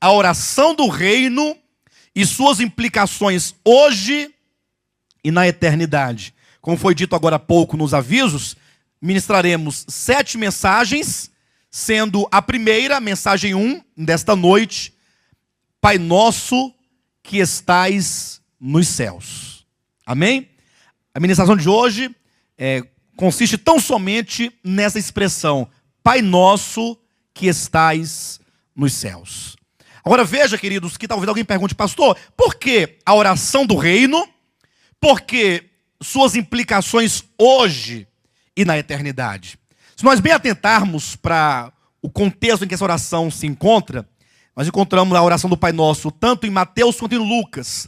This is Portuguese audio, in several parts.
a oração do reino e suas implicações hoje e na eternidade. Como foi dito agora há pouco nos avisos, ministraremos 7 mensagens, sendo a primeira, mensagem 1, desta noite, Pai Nosso que estais nos céus. Amém? A ministração de hoje consiste tão somente nessa expressão, Pai Nosso que estais nos céus. Agora veja, queridos, que talvez alguém pergunte, pastor, por que a oração do reino? Por que suas implicações hoje e na eternidade? Se nós bem atentarmos para o contexto em que essa oração se encontra, nós encontramos a oração do Pai Nosso tanto em Mateus quanto em Lucas.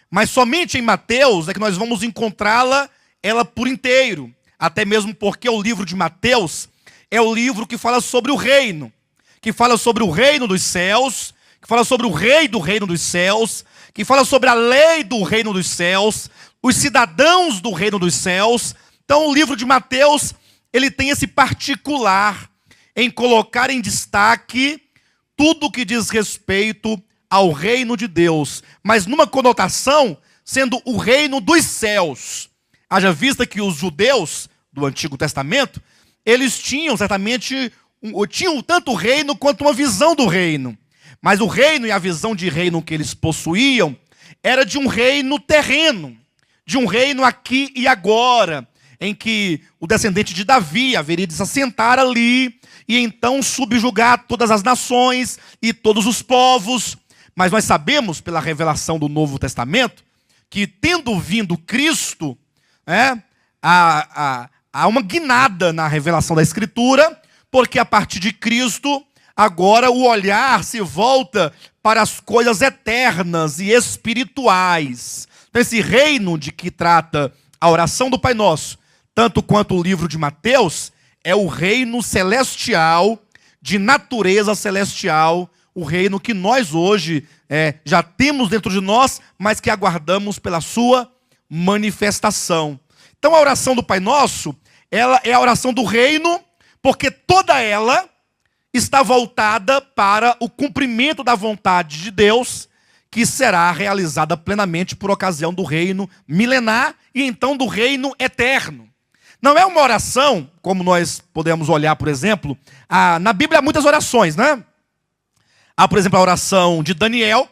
Mas somente em Mateus é que nós vamos encontrá-la ela por inteiro. Até mesmo porque o livro de Mateus é o livro que fala sobre o reino. Que fala sobre o reino dos céus, que fala sobre o rei do reino dos céus, que fala sobre a lei do reino dos céus, os cidadãos do reino dos céus. Então o livro de Mateus, ele tem esse particular em colocar em destaque tudo que diz respeito ao reino de Deus, mas numa conotação sendo o reino dos céus. Haja vista que os judeus do Antigo Testamento, eles tinham certamente, tinham tanto o reino quanto uma visão do reino. Mas o reino e a visão de reino que eles possuíam era de um reino terreno, de um reino aqui e agora, em que o descendente de Davi haveria de se assentar ali e então subjugar todas as nações e todos os povos. Mas nós sabemos, pela revelação do Novo Testamento, que tendo vindo Cristo, há uma guinada na revelação da Escritura, porque a partir de Cristo, agora o olhar se volta para as coisas eternas e espirituais. Então esse reino de que trata a oração do Pai Nosso, tanto quanto o livro de Mateus, é o reino celestial, de natureza celestial, o reino que nós hoje já temos dentro de nós, mas que aguardamos pela sua manifestação. Então a oração do Pai Nosso, ela é a oração do reino, porque toda ela está voltada para o cumprimento da vontade de Deus, que será realizada plenamente por ocasião do reino milenar e então do reino eterno. Não é uma oração, como nós podemos olhar, por exemplo, na Bíblia há muitas orações, né? Há, por exemplo, a oração de Daniel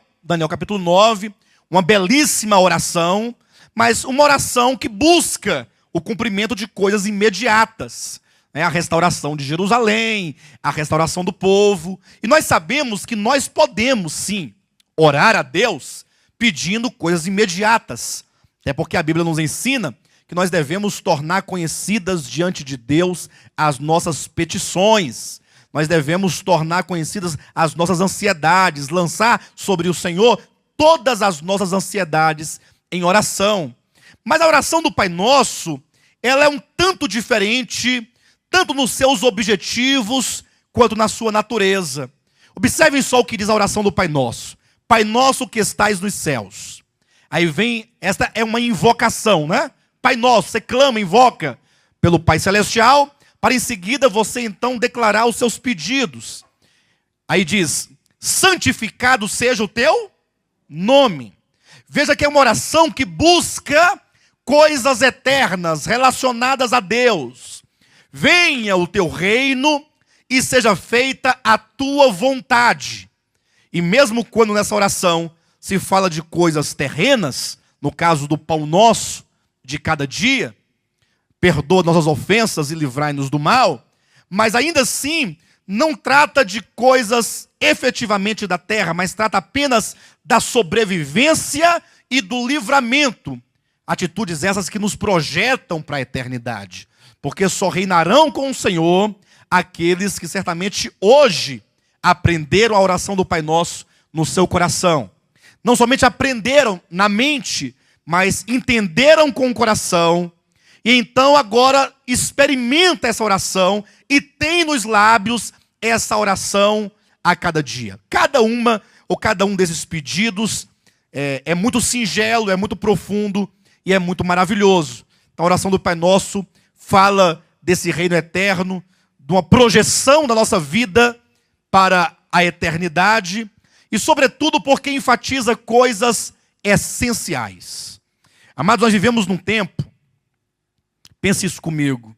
capítulo 9, uma belíssima oração, mas uma oração que busca o cumprimento de coisas imediatas. A restauração de Jerusalém, a restauração do povo. E nós sabemos que nós podemos, sim, orar a Deus pedindo coisas imediatas. Até porque a Bíblia nos ensina que nós devemos tornar conhecidas diante de Deus as nossas petições. Nós devemos tornar conhecidas as nossas ansiedades, lançar sobre o Senhor todas as nossas ansiedades em oração. Mas a oração do Pai Nosso, ela é um tanto diferente, tanto nos seus objetivos, quanto na sua natureza. Observem só o que diz a oração do Pai Nosso. Pai Nosso que estais nos céus. Aí vem, esta é uma invocação, né? Pai Nosso, você clama, invoca pelo Pai Celestial, para em seguida você então declarar os seus pedidos. Aí diz, santificado seja o teu nome. Veja que é uma oração que busca coisas eternas relacionadas a Deus. Venha o teu reino e seja feita a tua vontade. E mesmo quando nessa oração se fala de coisas terrenas, no caso do pão nosso de cada dia, perdoa nossas ofensas e livrai-nos do mal, mas ainda assim não trata de coisas efetivamente da terra, mas trata apenas da sobrevivência e do livramento. Atitudes essas que nos projetam para a eternidade, porque só reinarão com o Senhor aqueles que certamente hoje aprenderam a oração do Pai Nosso no seu coração. Não somente aprenderam na mente, mas entenderam com o coração, e então agora experimenta essa oração e tem nos lábios essa oração a cada dia. Cada um desses pedidos é muito singelo, é muito profundo e é muito maravilhoso. Então a oração do Pai Nosso fala desse reino eterno, de uma projeção da nossa vida para a eternidade, e sobretudo porque enfatiza coisas essenciais. Amados, nós vivemos num tempo, pense isso comigo,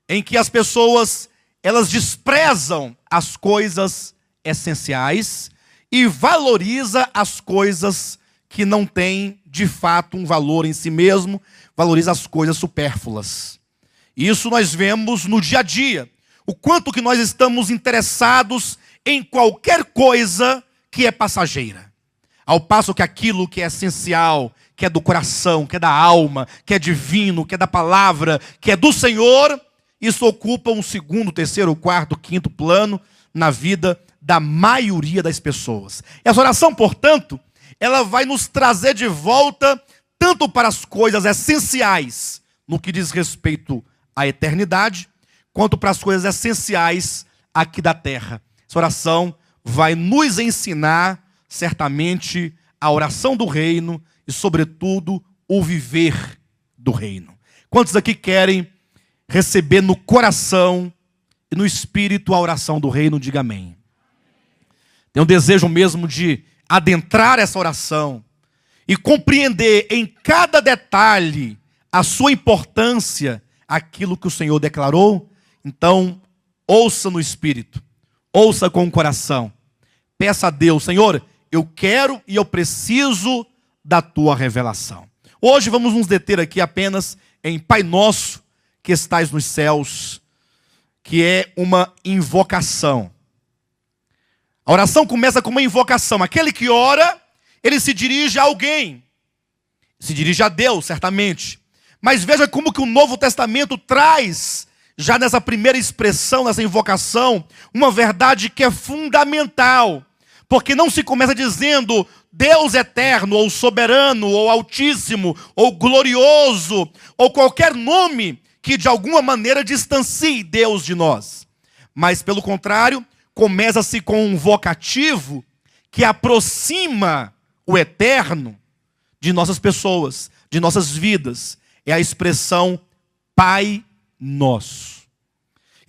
em que as pessoas, elas desprezam as coisas essenciais e valoriza as coisas que não têm, de fato, um valor em si mesmo, valoriza as coisas supérfluas. E isso nós vemos no dia a dia, o quanto que nós estamos interessados em qualquer coisa que é passageira. Ao passo que aquilo que é essencial, que é do coração, que é da alma, que é divino, que é da palavra, que é do Senhor, isso ocupa um segundo, terceiro, quarto, quinto plano na vida da maioria das pessoas. Essa oração, portanto, ela vai nos trazer de volta tanto para as coisas essenciais, no que diz respeito à eternidade, quanto para as coisas essenciais aqui da terra. Essa oração vai nos ensinar, certamente, a oração do reino e, sobretudo, o viver do reino. Quantos aqui querem receber no coração e no espírito a oração do reino? Diga amém. Tem um desejo mesmo de adentrar essa oração e compreender em cada detalhe a sua importância, aquilo que o Senhor declarou. Então, ouça no espírito, ouça com o coração. Peça a Deus: Senhor, eu quero e eu preciso da tua revelação. Hoje vamos nos deter aqui apenas em Pai Nosso, que estais nos céus, que é uma invocação. A oração começa com uma invocação. Aquele que ora, ele se dirige a alguém. Se dirige a Deus, certamente. Mas veja como que o Novo Testamento traz, já nessa primeira expressão, nessa invocação, uma verdade que é fundamental. Porque não se começa dizendo Deus eterno, ou soberano, ou altíssimo, ou glorioso, ou qualquer nome que de alguma maneira distancie Deus de nós. Mas, pelo contrário, começa-se com um vocativo que aproxima o eterno de nossas pessoas, de nossas vidas. É a expressão Pai Nosso.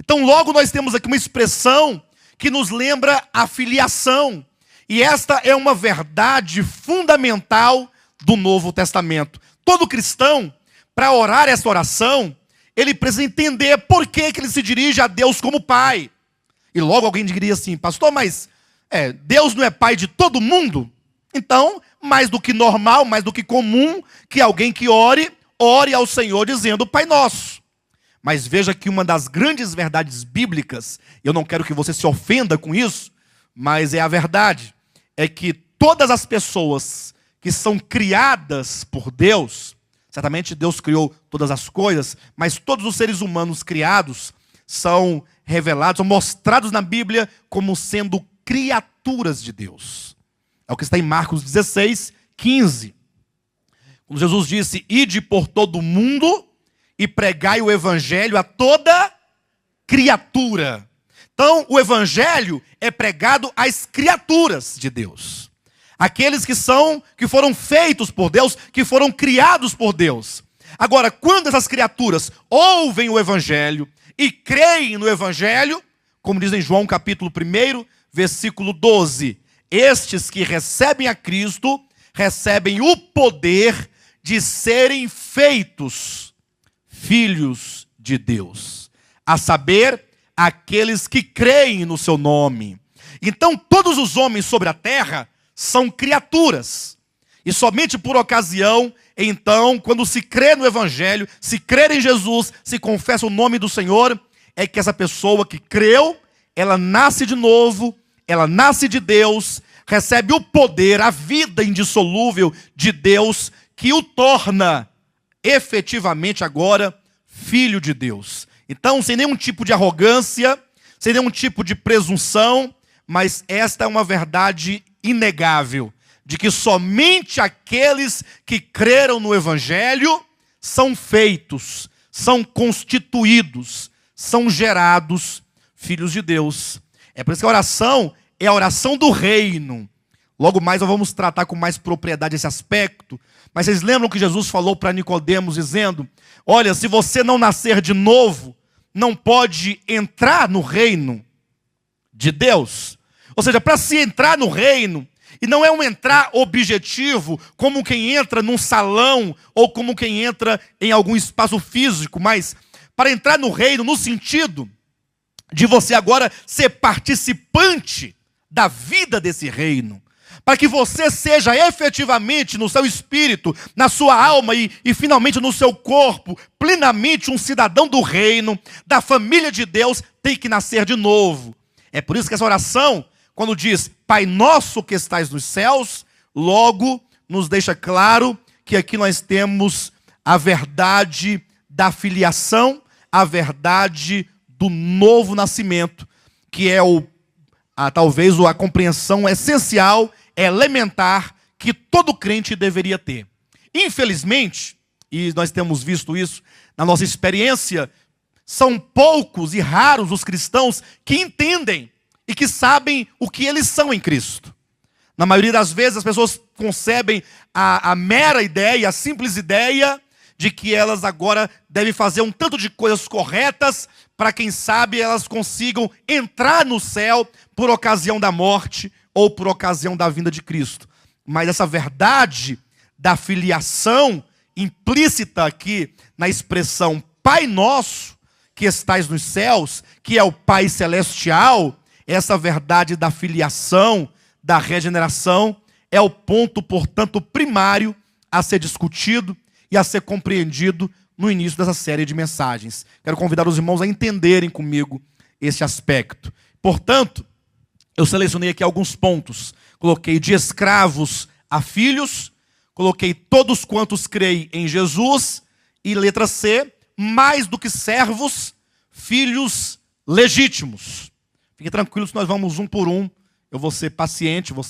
Então logo nós temos aqui uma expressão que nos lembra a filiação. E esta é uma verdade fundamental do Novo Testamento. Todo cristão, para orar essa oração, ele precisa entender por que ele se dirige a Deus como Pai. E logo alguém diria assim: pastor, mas Deus não é Pai de todo mundo? Então, mais do que normal, mais do que comum, que alguém que ore ao Senhor dizendo Pai Nosso. Mas veja que uma das grandes verdades bíblicas, eu não quero que você se ofenda com isso, mas é a verdade, é que todas as pessoas que são criadas por Deus, certamente Deus criou todas as coisas, mas todos os seres humanos criados são revelados, são mostrados na Bíblia como sendo criaturas de Deus. É o que está em Marcos 16, 15. Quando Jesus disse: ide por todo o mundo e pregai o evangelho a toda criatura. Então, o evangelho é pregado às criaturas de Deus. Aqueles que foram feitos por Deus, que foram criados por Deus. Agora, quando essas criaturas ouvem o evangelho e creem no evangelho, como diz em João capítulo 1, versículo 12, estes que recebem a Cristo, recebem o poder de serem feitos filhos de Deus, a saber, aqueles que creem no seu nome. Então todos os homens sobre a terra são criaturas, e somente por ocasião, então, quando se crê no evangelho, se crê em Jesus, se confessa o nome do Senhor, é que essa pessoa que creu, ela nasce de novo, ela nasce de Deus, recebe o poder, a vida indissolúvel de Deus, que o torna efetivamente agora filho de Deus. Então, sem nenhum tipo de arrogância, sem nenhum tipo de presunção, mas esta é uma verdade inegável, de que somente aqueles que creram no evangelho são feitos, são constituídos, são gerados filhos de Deus. É por isso que a oração é a oração do reino. Logo mais nós vamos tratar com mais propriedade esse aspecto. Mas vocês lembram que Jesus falou para Nicodemos dizendo: olha, se você não nascer de novo, não pode entrar no reino de Deus. Ou seja, para se entrar no reino, e não é um entrar objetivo, como quem entra num salão, ou como quem entra em algum espaço físico, mas para entrar no reino no sentido de você agora ser participante da vida desse reino, para que você seja efetivamente no seu espírito, na sua alma e finalmente no seu corpo, plenamente um cidadão do reino, da família de Deus, tem que nascer de novo. É por isso que essa oração, quando diz Pai nosso que estais nos céus, logo nos deixa claro que aqui nós temos a verdade da filiação, a verdade do novo nascimento, que é talvez a compreensão essencial, elementar, que todo crente deveria ter. Infelizmente, e nós temos visto isso na nossa experiência, são poucos e raros os cristãos que entendem e que sabem o que eles são em Cristo. Na maioria das vezes as pessoas concebem a mera ideia, a simples ideia de que elas agora devem fazer um tanto de coisas corretas para, quem sabe, elas consigam entrar no céu por ocasião da morte ou por ocasião da vinda de Cristo. Mas essa verdade da filiação implícita aqui na expressão Pai Nosso, que estais nos céus, que é o Pai Celestial, essa verdade da filiação, da regeneração, é o ponto, portanto, primário a ser discutido e a ser compreendido no início dessa série de mensagens. Quero convidar os irmãos a entenderem comigo esse aspecto. Portanto, eu selecionei aqui alguns pontos. Coloquei de escravos a filhos, coloquei todos quantos creem em Jesus, e letra C, mais do que servos, filhos legítimos. Fiquem tranquilos, nós vamos um por um. Eu vou ser paciente, vou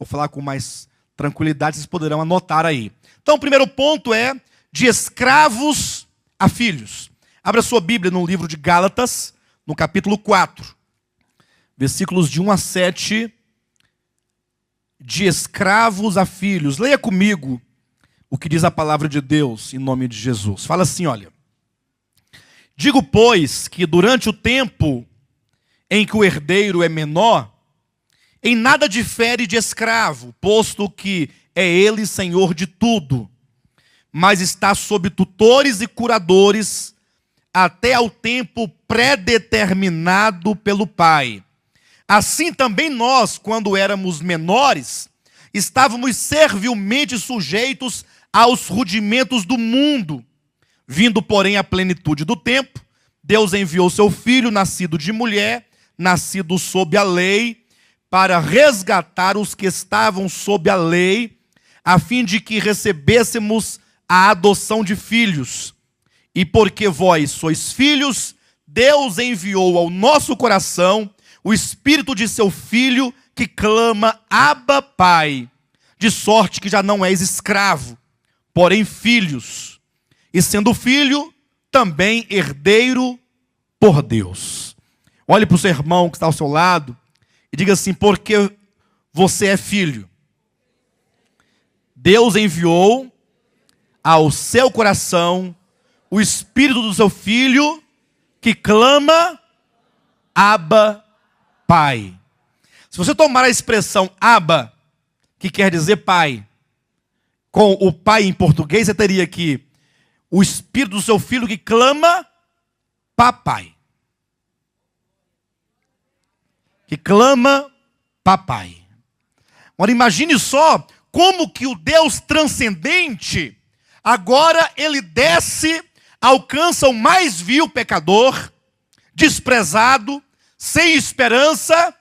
falar com mais tranquilidade, vocês poderão anotar aí. Então, o primeiro ponto é de escravos a filhos. Abra sua Bíblia no livro de Gálatas, no capítulo 4, versículos de 1 a 7, de escravos a filhos. Leia comigo o que diz a palavra de Deus em nome de Jesus. Fala assim, olha: digo, pois, que durante o tempo em que o herdeiro é menor, em nada difere de escravo, posto que é ele senhor de tudo, mas está sob tutores e curadores até ao tempo predeterminado pelo Pai. Assim também nós, quando éramos menores, estávamos servilmente sujeitos aos rudimentos do mundo. Vindo, porém, à plenitude do tempo, Deus enviou seu Filho, nascido de mulher, nascido sob a lei, para resgatar os que estavam sob a lei, a fim de que recebêssemos a adoção de filhos. E porque vós sois filhos, Deus enviou ao nosso coração o Espírito de seu Filho, que clama, Abba, Pai. De sorte que já não és escravo, porém filhos. E sendo filho, também herdeiro por Deus. Olhe para o seu irmão que está ao seu lado e diga assim: porque você é filho, Deus enviou ao seu coração o Espírito do seu Filho, que clama, Abba, Pai. Se você tomar a expressão Abba, que quer dizer pai, com o pai em português, você teria aqui o Espírito do seu Filho que clama, papai. Que clama, papai. Agora imagine só como que o Deus transcendente, agora ele desce, alcança o mais vil pecador, desprezado, sem esperança,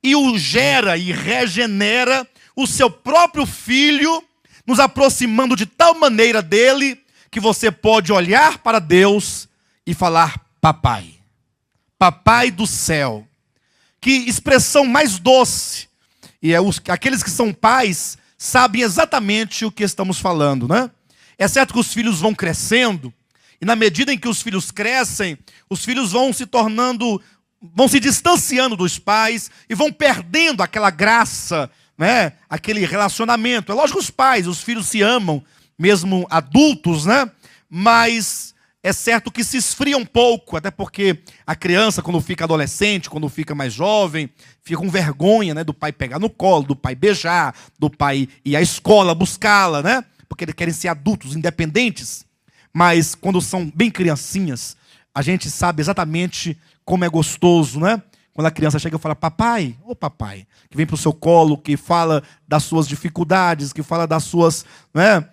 e o gera e regenera o seu próprio Filho, nos aproximando de tal maneira dele, que você pode olhar para Deus e falar, papai. Papai do céu. Que expressão mais doce. E aqueles que são pais sabem exatamente o que estamos falando, né? É certo que os filhos vão crescendo, e na medida em que os filhos crescem, os filhos vão se tornando, vão se distanciando dos pais e vão perdendo aquela graça, né? Aquele relacionamento. É lógico que os filhos se amam, mesmo adultos, né? Mas é certo que se esfria um pouco, até porque a criança, quando fica adolescente, quando fica mais jovem, fica com vergonha, né, do pai pegar no colo, do pai beijar, do pai ir à escola buscá-la, né? Porque eles querem ser adultos, independentes. Mas quando são bem criancinhas, a gente sabe exatamente como é gostoso, né? Quando a criança chega e fala, papai, ô papai, que vem para o seu colo, que fala das suas dificuldades, que fala das suas, né,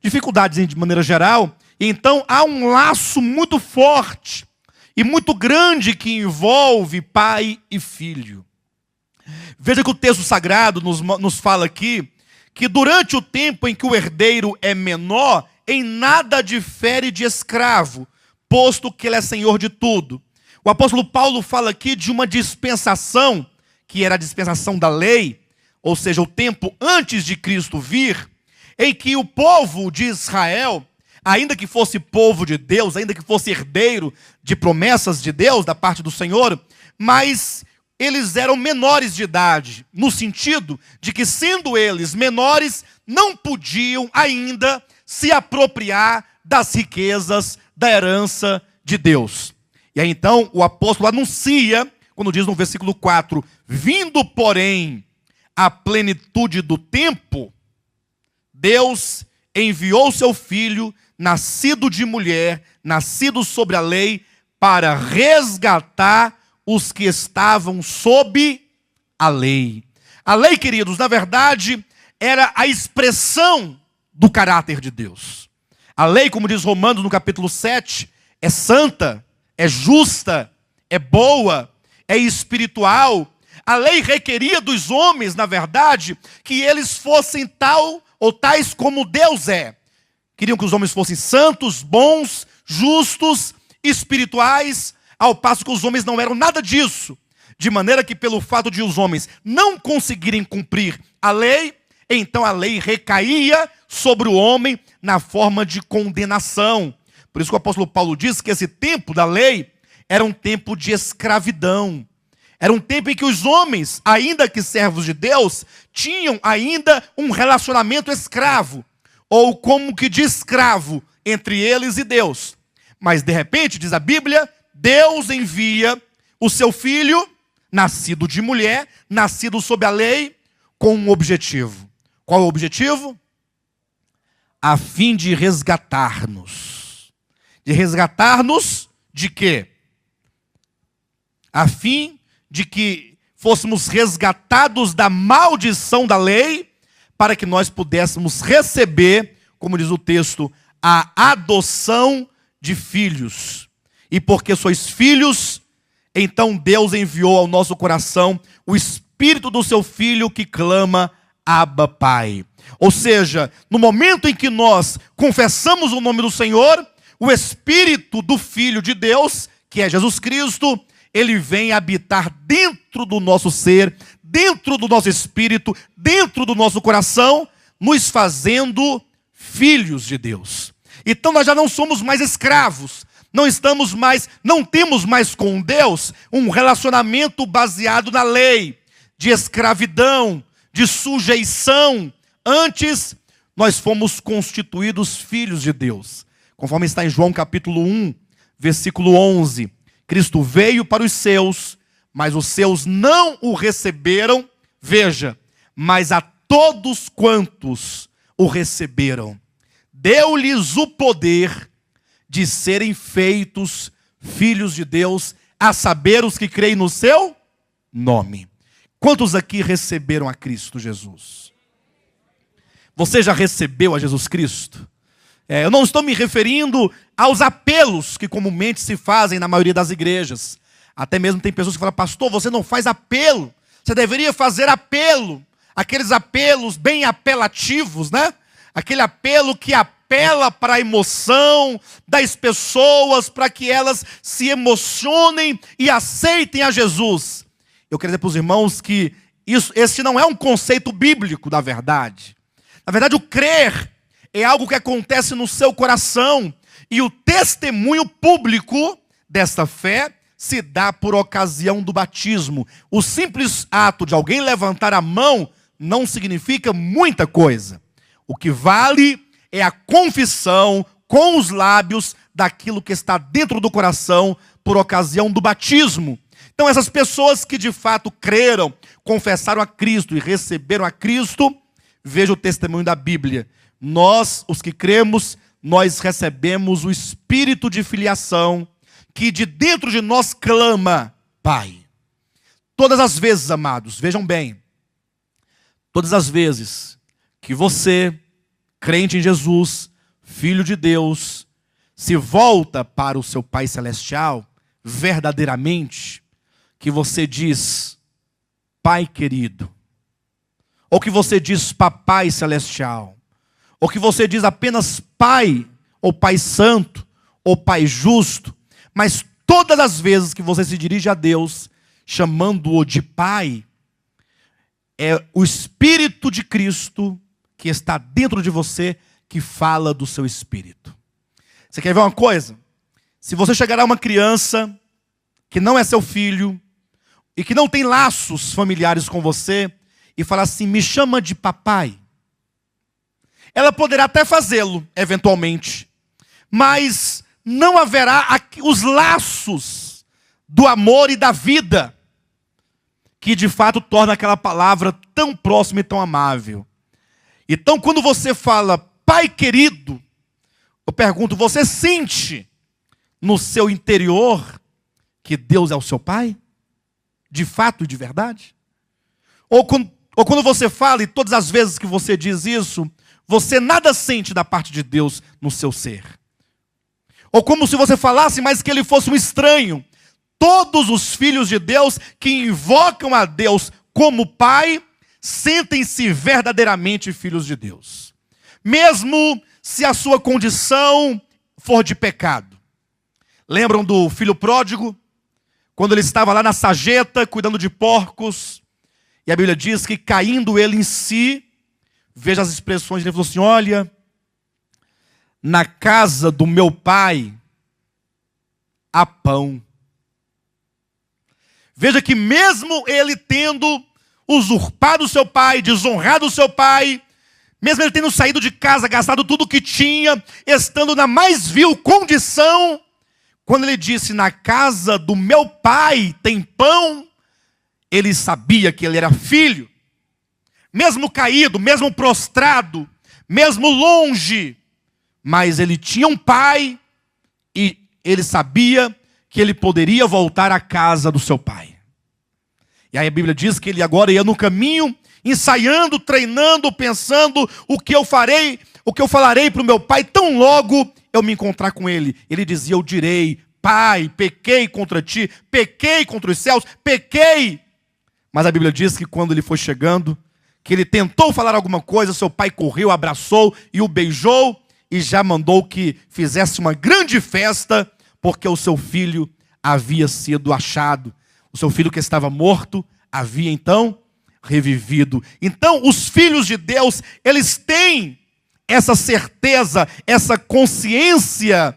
dificuldades de maneira geral. Então há um laço muito forte e muito grande que envolve pai e filho. Veja que o texto sagrado nos fala aqui que durante o tempo em que o herdeiro é menor, em nada difere de escravo, posto que ele é senhor de tudo. O apóstolo Paulo fala aqui de uma dispensação, que era a dispensação da lei, ou seja, o tempo antes de Cristo vir, em que o povo de Israel, ainda que fosse povo de Deus, ainda que fosse herdeiro de promessas de Deus, da parte do Senhor, mas eles eram menores de idade, no sentido de que, sendo eles menores, não podiam ainda se apropriar das riquezas da herança de Deus. E aí então o apóstolo anuncia, quando diz no versículo 4, vindo porém a plenitude do tempo, Deus enviou seu filho, nascido de mulher, nascido sobre a lei, para resgatar os que estavam sob a lei. A lei, queridos, na verdade, era a expressão do caráter de Deus. A lei, como diz Romanos no capítulo 7, é santa, é justa, é boa, é espiritual. A lei requeria dos homens, na verdade, que eles fossem tal ou tais como Deus é. Queriam que os homens fossem santos, bons, justos, espirituais, ao passo que os homens não eram nada disso. De maneira que, pelo fato de os homens não conseguirem cumprir a lei, então a lei recaía sobre o homem na forma de condenação. Por isso que o apóstolo Paulo diz que esse tempo da lei era um tempo de escravidão. Era um tempo em que os homens, ainda que servos de Deus, tinham ainda um relacionamento escravo, ou como que de escravo entre eles e Deus. Mas de repente, diz a Bíblia, Deus envia o seu filho, nascido de mulher, nascido sob a lei, com um objetivo. Qual é o objetivo? A fim de resgatar-nos. De resgatar-nos de quê? A fim de que fôssemos resgatados da maldição da lei, para que nós pudéssemos receber, como diz o texto, a adoção de filhos. E porque sois filhos, então Deus enviou ao nosso coração o Espírito do seu Filho que clama, Abba, Pai. Ou seja, no momento em que nós confessamos o nome do Senhor, o Espírito do Filho de Deus, que é Jesus Cristo, ele vem habitar dentro do nosso ser, dentro do nosso espírito, dentro do nosso coração, nos fazendo filhos de Deus. Então nós já não somos mais escravos, não temos mais com Deus um relacionamento baseado na lei, de escravidão, de sujeição. Antes, nós fomos constituídos filhos de Deus. Conforme está em João capítulo 1, versículo 11. Cristo veio para os seus, mas os seus não o receberam. Veja, mas a todos quantos o receberam, deu-lhes o poder de serem feitos filhos de Deus, a saber, os que creem no seu nome. Quantos aqui receberam a Cristo Jesus? Você já recebeu a Jesus Cristo? Eu não estou me referindo aos apelos que comumente se fazem na maioria das igrejas. Até mesmo tem pessoas que falam, pastor, você não faz apelo. Você deveria fazer apelo. Aqueles apelos bem apelativos, né? Aquele apelo que apela para a emoção das pessoas, para que elas se emocionem e aceitem a Jesus. Eu quero dizer para os irmãos que esse não é um conceito bíblico, na verdade. Na verdade, o crer é algo que acontece no seu coração. E o testemunho público desta fé se dá por ocasião do batismo. O simples ato de alguém levantar a mão não significa muita coisa. O que vale é a confissão com os lábios daquilo que está dentro do coração por ocasião do batismo. Então essas pessoas que de fato creram, confessaram a Cristo e receberam a Cristo, veja o testemunho da Bíblia. Nós, os que cremos, nós recebemos o espírito de filiação que de dentro de nós clama, Pai. Todas as vezes, amados, vejam bem, todas as vezes que você, crente em Jesus, filho de Deus, se volta para o seu Pai Celestial, verdadeiramente, que você diz, Pai querido, ou que você diz Papai Celestial, ou que você diz apenas Pai, ou Pai Santo, ou Pai Justo, mas todas as vezes que você se dirige a Deus, chamando-o de Pai, é o Espírito de Cristo que está dentro de você, que fala do seu espírito. Você quer ver uma coisa? Se você chegar a uma criança que não é seu filho, e que não tem laços familiares com você, e falar assim, me chama de papai, ela poderá até fazê-lo, eventualmente, mas não haverá os laços do amor e da vida, que de fato torna aquela palavra tão próxima e tão amável. Então, quando você fala, Pai querido, eu pergunto, você sente no seu interior que Deus é o seu Pai? De fato e de verdade? Ou quando você fala, e todas as vezes que você diz isso, você nada sente da parte de Deus no seu ser? Ou como se você falasse, mas que ele fosse um estranho. Todos os filhos de Deus que invocam a Deus como Pai, sentem-se verdadeiramente filhos de Deus. Mesmo se a sua condição for de pecado. Lembram do filho pródigo? Quando ele estava lá na sarjeta, cuidando de porcos, e a Bíblia diz que caindo ele em si, veja as expressões, ele falou assim, olha, na casa do meu pai há pão. Veja que mesmo ele tendo usurpado o seu pai, desonrado o seu pai, mesmo ele tendo saído de casa, gastado tudo o que tinha, estando na mais vil condição, quando ele disse, na casa do meu pai tem pão, ele sabia que ele era filho. Mesmo caído, mesmo prostrado, mesmo longe, mas ele tinha um pai e ele sabia que ele poderia voltar à casa do seu pai. E aí a Bíblia diz que ele agora ia no caminho, ensaiando, treinando, pensando o que eu farei, o que eu falarei para o meu pai, tão logo eu me encontrar com ele. Ele dizia, eu direi, Pai, pequei contra ti, pequei contra os céus, pequei. Mas a Bíblia diz que quando ele foi chegando, que ele tentou falar alguma coisa, seu pai correu, abraçou e o beijou, e já mandou que fizesse uma grande festa, porque o seu filho havia sido achado. O seu filho que estava morto havia então revivido. Então os filhos de Deus, eles têm essa certeza, essa consciência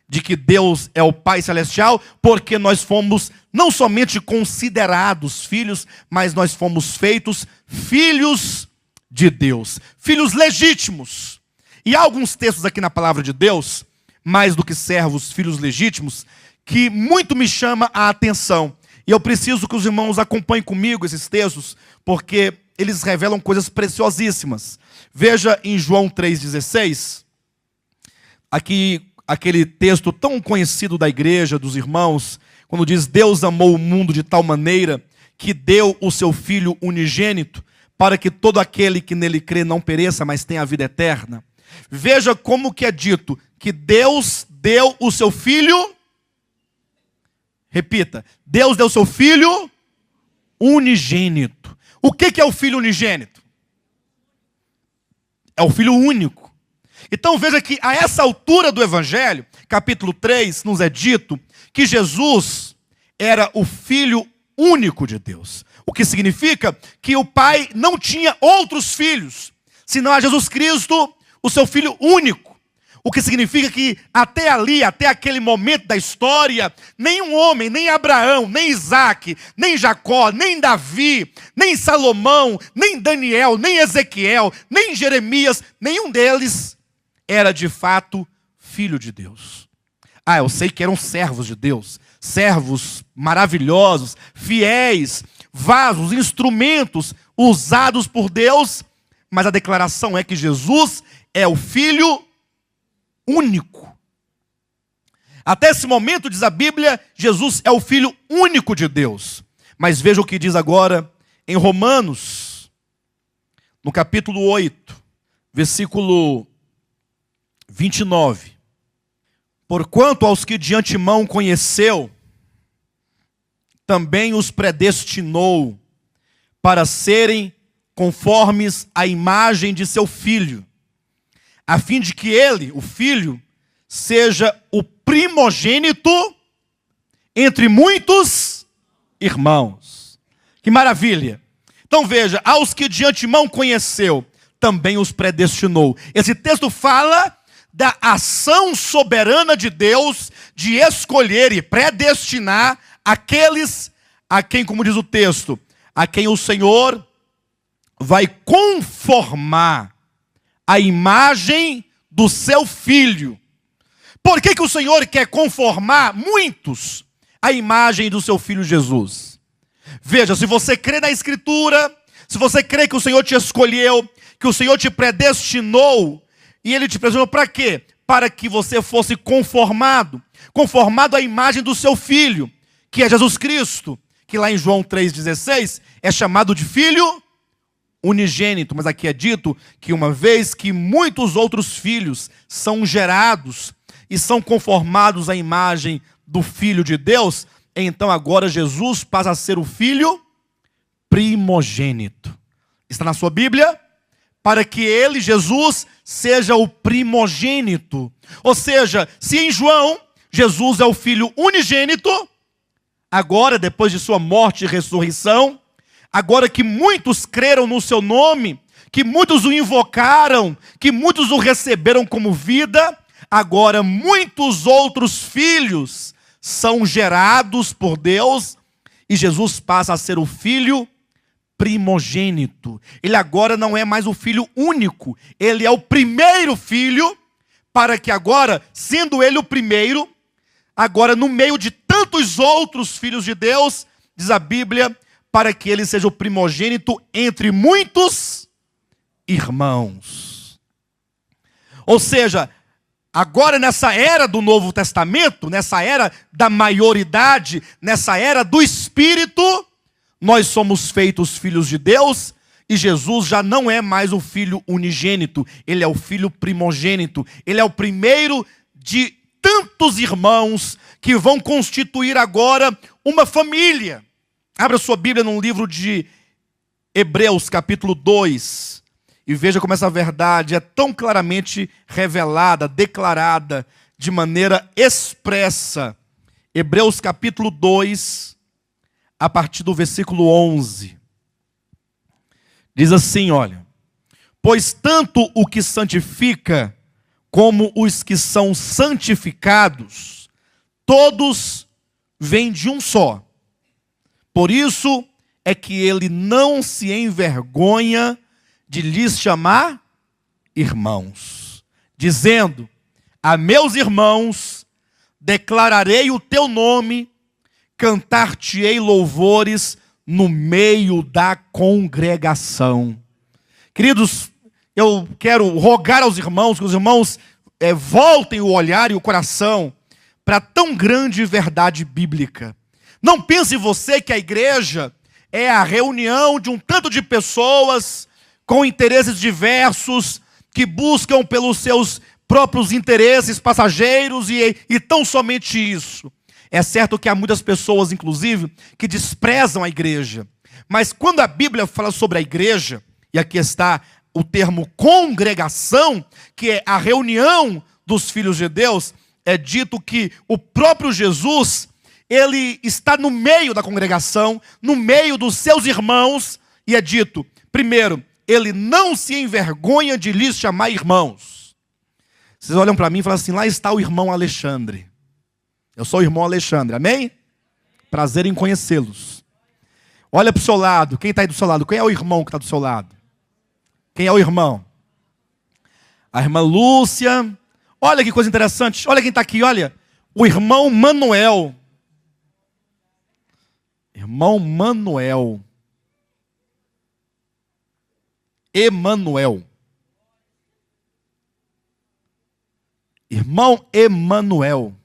de que Deus é o Pai Celestial, porque nós fomos não somente considerados filhos, mas nós fomos feitos filhos de Deus, filhos legítimos. E há alguns textos aqui na palavra de Deus, mais do que servos, filhos legítimos, que muito me chama a atenção. E eu preciso que os irmãos acompanhem comigo esses textos, porque eles revelam coisas preciosíssimas. Veja em João 3,16, aqui aquele texto tão conhecido da igreja, dos irmãos, quando diz, Deus amou o mundo de tal maneira que deu o seu Filho unigênito, para que todo aquele que nele crê não pereça, mas tenha a vida eterna. Veja como que é dito, que Deus deu o seu Filho, repita, Deus deu o seu Filho unigênito. O que é o Filho unigênito? É o Filho único. Então veja que a essa altura do Evangelho, capítulo 3, nos é dito que Jesus era o Filho único de Deus. O que significa que o Pai não tinha outros filhos, senão a Jesus Cristo, o seu Filho único. O que significa que até ali, até aquele momento da história, nenhum homem, nem Abraão, nem Isaac, nem Jacó, nem Davi, nem Salomão, nem Daniel, nem Ezequiel, nem Jeremias, nenhum deles era de fato filho de Deus. Ah, eu sei que eram servos de Deus, servos maravilhosos, fiéis, vasos, instrumentos usados por Deus, mas a declaração é que Jesus é o Filho único. Até esse momento, diz a Bíblia, Jesus é o Filho único de Deus. Mas veja o que diz agora em Romanos, no capítulo 8, versículo 29. Porquanto aos que de antemão conheceu, também os predestinou para serem conformes à imagem de seu Filho, a fim de que ele, o Filho, seja o primogênito entre muitos irmãos. Que maravilha! Então veja, aos que de antemão conheceu, também os predestinou. Esse texto fala da ação soberana de Deus de escolher e predestinar aqueles a quem, como diz o texto, a quem o Senhor vai conformar a imagem do seu Filho. Por que o Senhor quer conformar muitos à imagem do seu Filho Jesus? Veja, se você crê na Escritura, se você crê que o Senhor te escolheu, que o Senhor te predestinou, e Ele te predestinou para quê? Para que você fosse conformado à imagem do seu Filho, que é Jesus Cristo, que lá em João 3,16 é chamado de Filho unigênito, mas aqui é dito que uma vez que muitos outros filhos são gerados e são conformados à imagem do Filho de Deus, então agora Jesus passa a ser o Filho primogênito. Está na sua Bíblia? Para que ele, Jesus, seja o primogênito. Ou seja, se em João, Jesus é o Filho unigênito, agora, depois de sua morte e ressurreição, agora que muitos creram no seu nome, que muitos o invocaram, que muitos o receberam como vida, agora muitos outros filhos são gerados por Deus e Jesus passa a ser o Filho primogênito. Ele agora não é mais o filho único, ele é o primeiro filho, para que agora, sendo ele o primeiro, agora no meio de tantos outros filhos de Deus, diz a Bíblia, para que ele seja o primogênito entre muitos irmãos. Ou seja, agora nessa era do Novo Testamento, nessa era da maioridade, nessa era do Espírito, nós somos feitos filhos de Deus e Jesus já não é mais o filho unigênito, ele é o filho primogênito, ele é o primeiro de tantos irmãos que vão constituir agora uma família. Abra sua Bíblia no livro de Hebreus, capítulo 2, e veja como essa verdade é tão claramente revelada, declarada de maneira expressa. Hebreus, capítulo 2, a partir do versículo 11. Diz assim, olha: pois tanto o que santifica como os que são santificados, todos vêm de um só. Por isso é que ele não se envergonha de lhes chamar irmãos, dizendo: a meus irmãos declararei o teu nome, cantar-te-ei louvores no meio da congregação. Queridos, eu quero rogar aos irmãos, que os irmãos voltem o olhar e o coração para tão grande verdade bíblica. Não pense você que a igreja é a reunião de um tanto de pessoas com interesses diversos, que buscam pelos seus próprios interesses passageiros e tão somente isso. É certo que há muitas pessoas, inclusive, que desprezam a igreja. Mas quando a Bíblia fala sobre a igreja, e aqui está o termo congregação, que é a reunião dos filhos de Deus, é dito que o próprio Jesus, ele está no meio da congregação, no meio dos seus irmãos, e é dito, primeiro, ele não se envergonha de lhes chamar irmãos. Vocês olham para mim e falam assim: lá está o irmão Alexandre. Eu sou o irmão Alexandre, amém? Prazer em conhecê-los. Olha para o seu lado, quem está aí do seu lado? Quem é o irmão que está do seu lado? Quem é o irmão? A irmã Lúcia, Olha que coisa interessante. Olha quem está aqui, olha. O irmão Manuel. Irmão Manuel. Emanuel. Irmão Emanuel.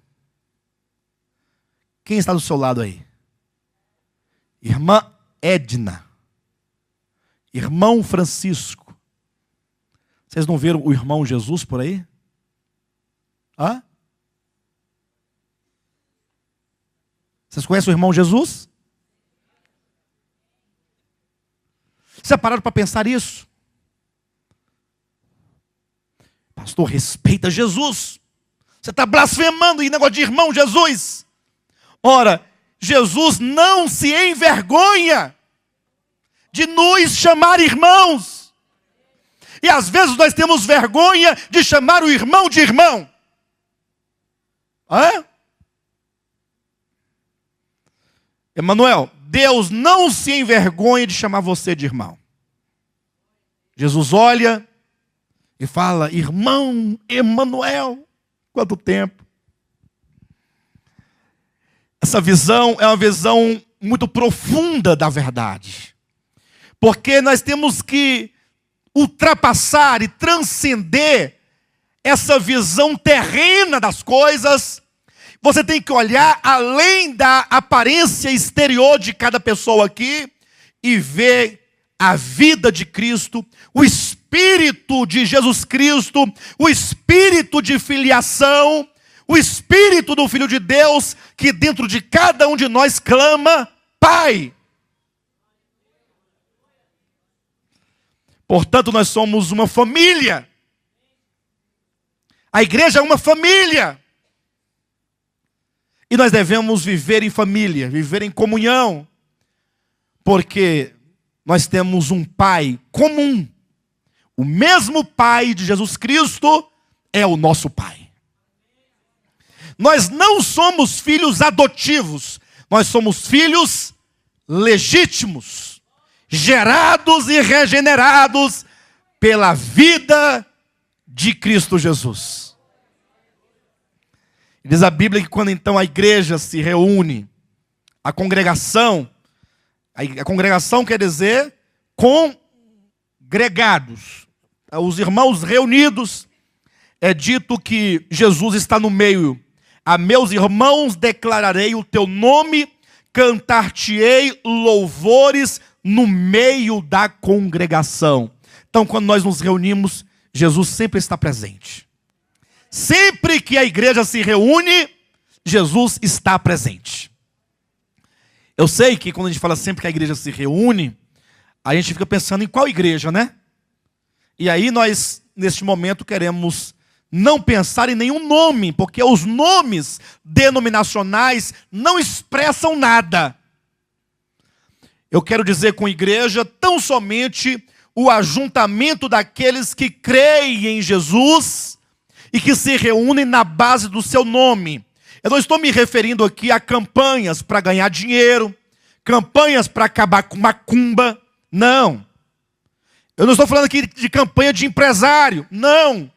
Quem está do seu lado aí? Irmã Edna. Irmão Francisco. Vocês não viram o irmão Jesus por aí? Hã? Vocês conhecem o irmão Jesus? Vocês já pararam para pensar isso? Pastor, respeita Jesus. Você está blasfemando em negócio de irmão Jesus. Ora, Jesus não se envergonha de nos chamar irmãos. E às vezes nós temos vergonha de chamar o irmão de irmão. Hã? Emanuel, Deus não se envergonha de chamar você de irmão. Jesus olha e fala, irmão Emanuel, quanto tempo. Essa visão é uma visão muito profunda da verdade. Porque nós temos que ultrapassar e transcender essa visão terrena das coisas. Você tem que olhar além da aparência exterior de cada pessoa aqui e ver a vida de Cristo, o Espírito de Jesus Cristo, o Espírito de filiação, o Espírito do Filho de Deus, que dentro de cada um de nós clama, Pai. Portanto, nós somos uma família. A igreja é uma família. E nós devemos viver em família, viver em comunhão, porque nós temos um Pai comum. O mesmo Pai de Jesus Cristo é o nosso Pai. Nós não somos filhos adotivos, nós somos filhos legítimos, gerados e regenerados pela vida de Cristo Jesus. Diz a Bíblia que quando então a igreja se reúne, a congregação quer dizer congregados, os irmãos reunidos, é dito que Jesus está no meio. A meus irmãos declararei o teu nome, cantar-te-ei louvores no meio da congregação. Então, quando nós nos reunimos, Jesus sempre está presente. Sempre que a igreja se reúne, Jesus está presente. Eu sei que quando a gente fala sempre que a igreja se reúne, a gente fica pensando em qual igreja, né? E aí nós, neste momento, queremos não pensar em nenhum nome, porque os nomes denominacionais não expressam nada. Eu quero dizer com igreja tão somente o ajuntamento daqueles que creem em Jesus e que se reúnem na base do seu nome. Eu não estou me referindo aqui a campanhas para ganhar dinheiro, campanhas para acabar com macumba, não. Eu não estou falando aqui de campanha de empresário, não.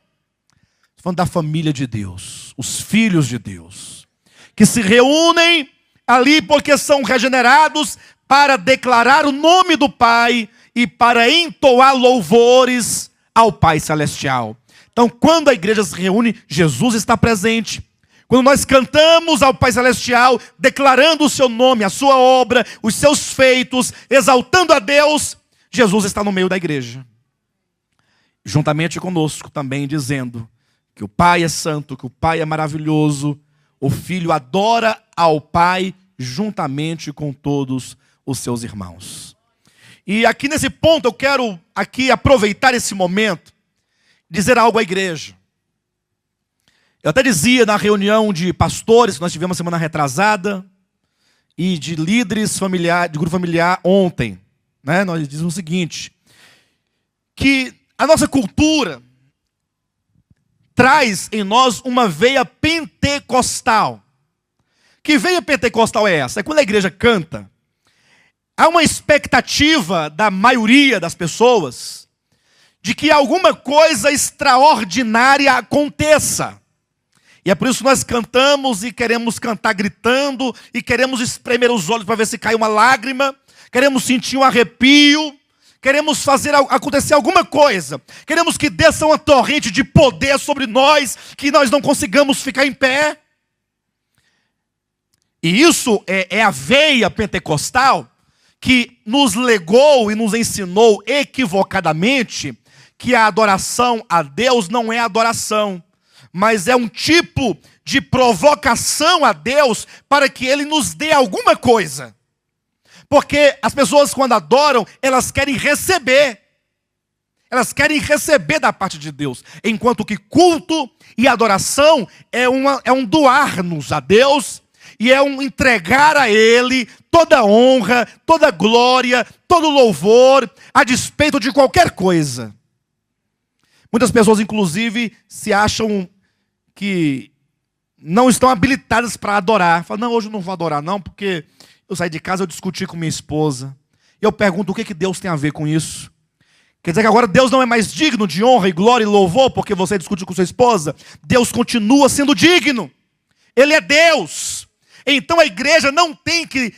Estou falando da família de Deus, os filhos de Deus, que se reúnem ali porque são regenerados para declarar o nome do Pai e para entoar louvores ao Pai Celestial. Então, quando a igreja se reúne, Jesus está presente. Quando nós cantamos ao Pai Celestial, declarando o seu nome, a sua obra, os seus feitos, exaltando a Deus, Jesus está no meio da igreja. Juntamente conosco também dizendo que o Pai é santo, que o Pai é maravilhoso, o Filho adora ao Pai juntamente com todos os seus irmãos. E aqui nesse ponto eu quero aqui aproveitar esse momento, dizer algo à igreja. Eu até dizia na reunião de pastores que nós tivemos semana retrasada e de líderes familiares, de grupo familiar ontem, né? Nós dizemos o seguinte, que a nossa cultura traz em nós uma veia pentecostal. Que veia pentecostal é essa? É quando a igreja canta, há uma expectativa da maioria das pessoas de que alguma coisa extraordinária aconteça. E é por isso que nós cantamos e queremos cantar gritando, e queremos espremer os olhos para ver se cai uma lágrima, queremos sentir um arrepio, queremos fazer acontecer alguma coisa, queremos que desça uma torrente de poder sobre nós, que nós não consigamos ficar em pé. E isso é a veia pentecostal que nos legou e nos ensinou equivocadamente que a adoração a Deus não é adoração, mas é um tipo de provocação a Deus para que Ele nos dê alguma coisa. Porque as pessoas, quando adoram, elas querem receber. Elas querem receber da parte de Deus. Enquanto que culto e adoração é um doar-nos a Deus e é um entregar a Ele toda honra, toda glória, todo louvor, a despeito de qualquer coisa. Muitas pessoas, inclusive, se acham que não estão habilitadas para adorar. Falam, não, hoje eu não vou adorar não, porque eu saí de casa, eu discuti com minha esposa. E eu pergunto, o que Deus tem a ver com isso? Quer dizer que agora Deus não é mais digno de honra e glória e louvor porque você discutiu com sua esposa? Deus continua sendo digno. Ele é Deus. Então a igreja não tem que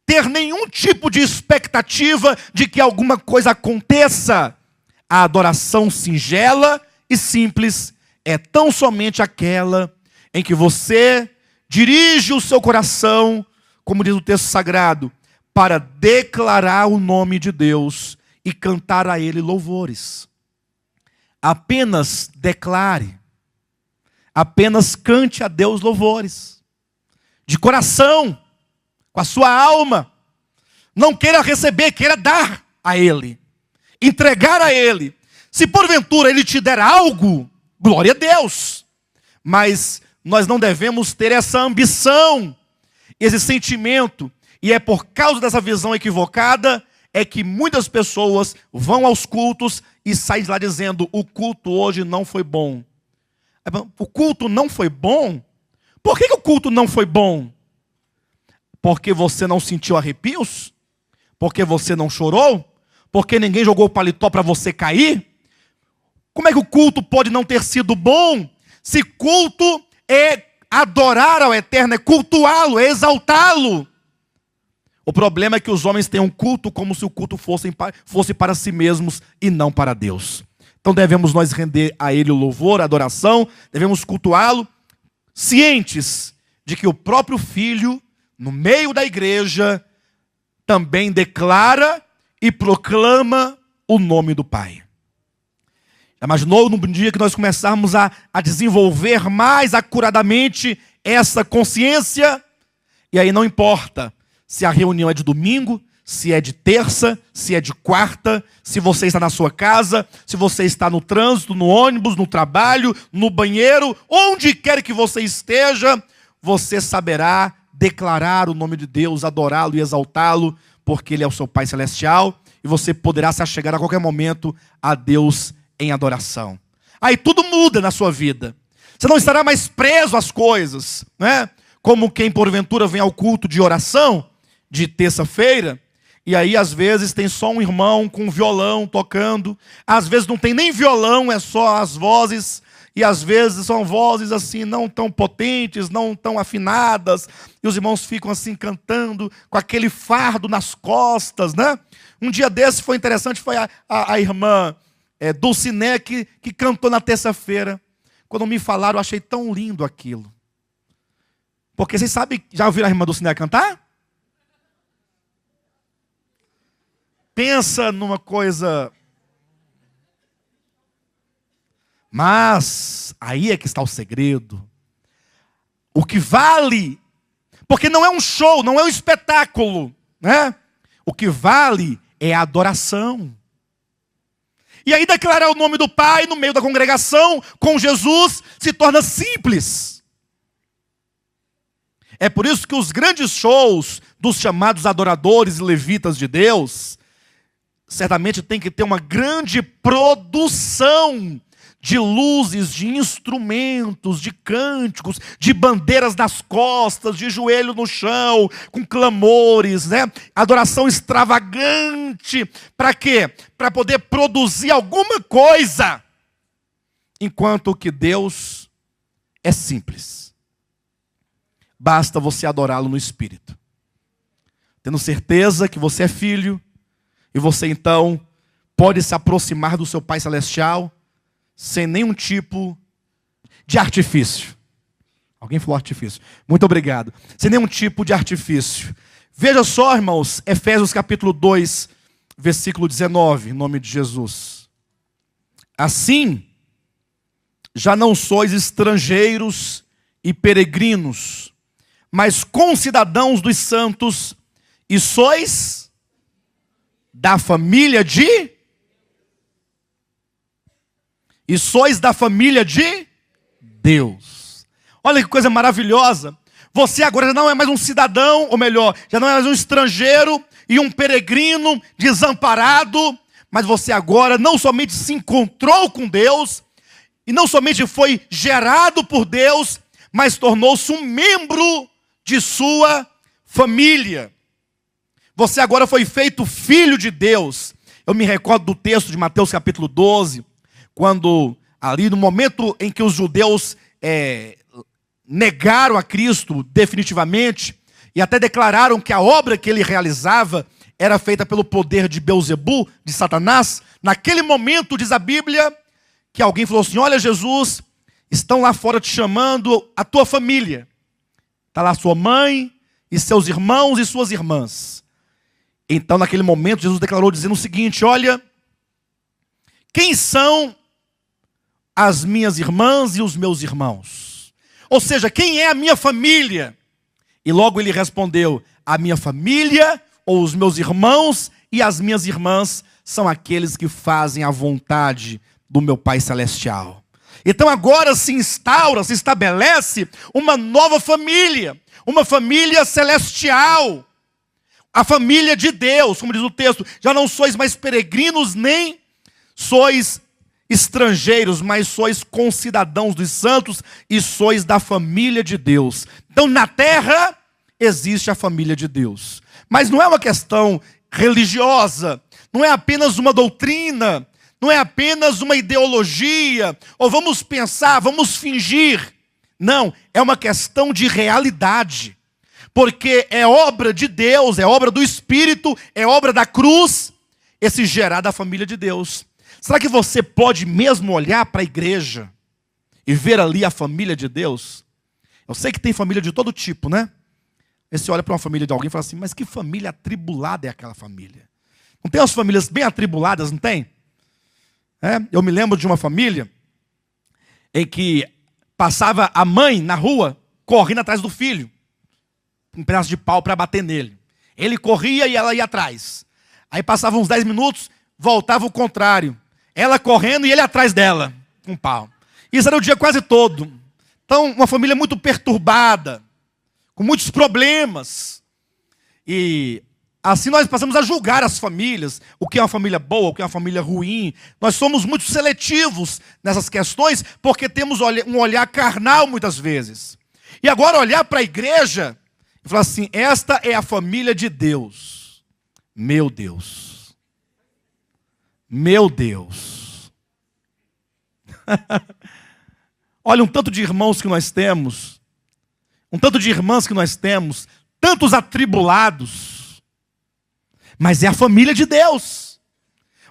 ter nenhum tipo de expectativa de que alguma coisa aconteça. A adoração singela e simples é tão somente aquela em que você dirige o seu coração, como diz o texto sagrado, para declarar o nome de Deus e cantar a Ele louvores. Apenas declare, apenas cante a Deus louvores, de coração, com a sua alma. Não queira receber, queira dar a Ele, entregar a Ele. Se porventura Ele te der algo, glória a Deus. Mas nós não devemos ter essa ambição, esse sentimento. E é por causa dessa visão equivocada é que muitas pessoas vão aos cultos e saem de lá dizendo, o culto hoje não foi bom. O culto não foi bom? Por que o culto não foi bom? Porque você não sentiu arrepios? Porque você não chorou? Porque ninguém jogou o paletó para você cair? Como é que o culto pode não ter sido bom? Se culto é adorar ao Eterno, é cultuá-lo, é exaltá-lo. O problema é que os homens têm um culto como se o culto fosse para si mesmos e não para Deus. Então devemos nós render a Ele o louvor, a adoração, devemos cultuá-lo, cientes de que o próprio Filho, no meio da igreja, também declara e proclama o nome do Pai. Imaginou num dia que nós começarmos a desenvolver mais acuradamente essa consciência? E aí não importa se a reunião é de domingo, se é de terça, se é de quarta, se você está na sua casa, se você está no trânsito, no ônibus, no trabalho, no banheiro, onde quer que você esteja, você saberá declarar o nome de Deus, adorá-lo e exaltá-lo, porque Ele é o seu Pai Celestial, e você poderá se achegar a qualquer momento a Deus em adoração. Aí tudo muda na sua vida. Você não estará mais preso às coisas, né? Como quem porventura vem ao culto de oração, de terça-feira, e aí às vezes tem só um irmão com um violão tocando, às vezes não tem nem violão, é só as vozes, e às vezes são vozes assim, não tão potentes, não tão afinadas, e os irmãos ficam assim cantando, com aquele fardo nas costas, né? Um dia desse foi interessante, foi a irmã Dulciné que cantou na terça-feira. Quando me falaram, eu achei tão lindo aquilo. Porque vocês sabem, já ouviram a irmã Dulciné cantar? Pensa numa coisa. Mas aí é que está o segredo. O que vale, porque não é um show, não é um espetáculo, né? O que vale é a adoração. E aí declarar o nome do Pai no meio da congregação com Jesus se torna simples. É por isso que os grandes shows dos chamados adoradores e levitas de Deus certamente tem que ter uma grande produção de luzes, de instrumentos, de cânticos, de bandeiras nas costas, de joelho no chão, com clamores, né? Adoração extravagante. Para quê? Para poder produzir alguma coisa. Enquanto que Deus é simples. Basta você adorá-lo no Espírito. Tendo certeza que você é filho, e você então pode se aproximar do seu Pai Celestial sem nenhum tipo de artifício. Alguém falou artifício. Muito obrigado. Sem nenhum tipo de artifício. Veja só, irmãos, Efésios capítulo 2, versículo 19, em nome de Jesus. Assim, já não sois estrangeiros e peregrinos, mas concidadãos dos santos, e sois da família de... E sois da família de Deus. Olha que coisa maravilhosa. Você agora já não é mais um cidadão, ou melhor, já não é mais um estrangeiro e um peregrino desamparado, mas você agora não somente se encontrou com Deus, e não somente foi gerado por Deus, mas tornou-se um membro de sua família. Você agora foi feito filho de Deus. Eu me recordo do texto de Mateus capítulo 12, quando ali no momento em que os judeus negaram a Cristo definitivamente, e até declararam que a obra que ele realizava era feita pelo poder de Belzebu, de Satanás. Naquele momento, diz a Bíblia, que alguém falou assim: olha, Jesus, estão lá fora te chamando a tua família. Está lá sua mãe e seus irmãos e suas irmãs. Então, naquele momento, Jesus declarou dizendo o seguinte: olha, quem são as minhas irmãs e os meus irmãos? Ou seja, quem é a minha família? E logo ele respondeu: a minha família, ou os meus irmãos e as minhas irmãs, são aqueles que fazem a vontade do meu Pai Celestial. Então agora se instaura, se estabelece uma nova família, uma família celestial, a família de Deus, como diz o texto. Já não sois mais peregrinos, nem sois estrangeiros, mas sois concidadãos dos santos e sois da família de Deus. Então na terra existe a família de Deus, mas não é uma questão religiosa, não é apenas uma doutrina, não é apenas uma ideologia, ou vamos pensar, vamos fingir. Não, é uma questão de realidade, porque é obra de Deus, é obra do Espírito, é obra da cruz, esse gerar da família de Deus. Será que você pode mesmo olhar para a igreja e ver ali a família de Deus? Eu sei que tem família de todo tipo, né? Aí você olha para uma família de alguém e fala assim: mas que família atribulada é aquela família? Não tem umas famílias bem atribuladas, não tem? Eu me lembro de uma família em que passava a mãe na rua correndo atrás do filho, um pedaço de pau para bater nele. Ele corria e ela ia atrás. Aí passavam uns 10 minutos, voltava o contrário. Ela correndo e ele atrás dela, com um pau. Isso era o dia quase todo. Então, uma família muito perturbada, com muitos problemas. E assim nós passamos a julgar as famílias, o que é uma família boa, o que é uma família ruim. Nós somos muito seletivos nessas questões, porque temos um olhar carnal muitas vezes. E agora olhar para a igreja e falar assim: esta é a família de Deus. Meu Deus. Meu Deus. Olha um tanto de irmãos que nós temos, um tanto de irmãs que nós temos, tantos atribulados, mas é a família de Deus.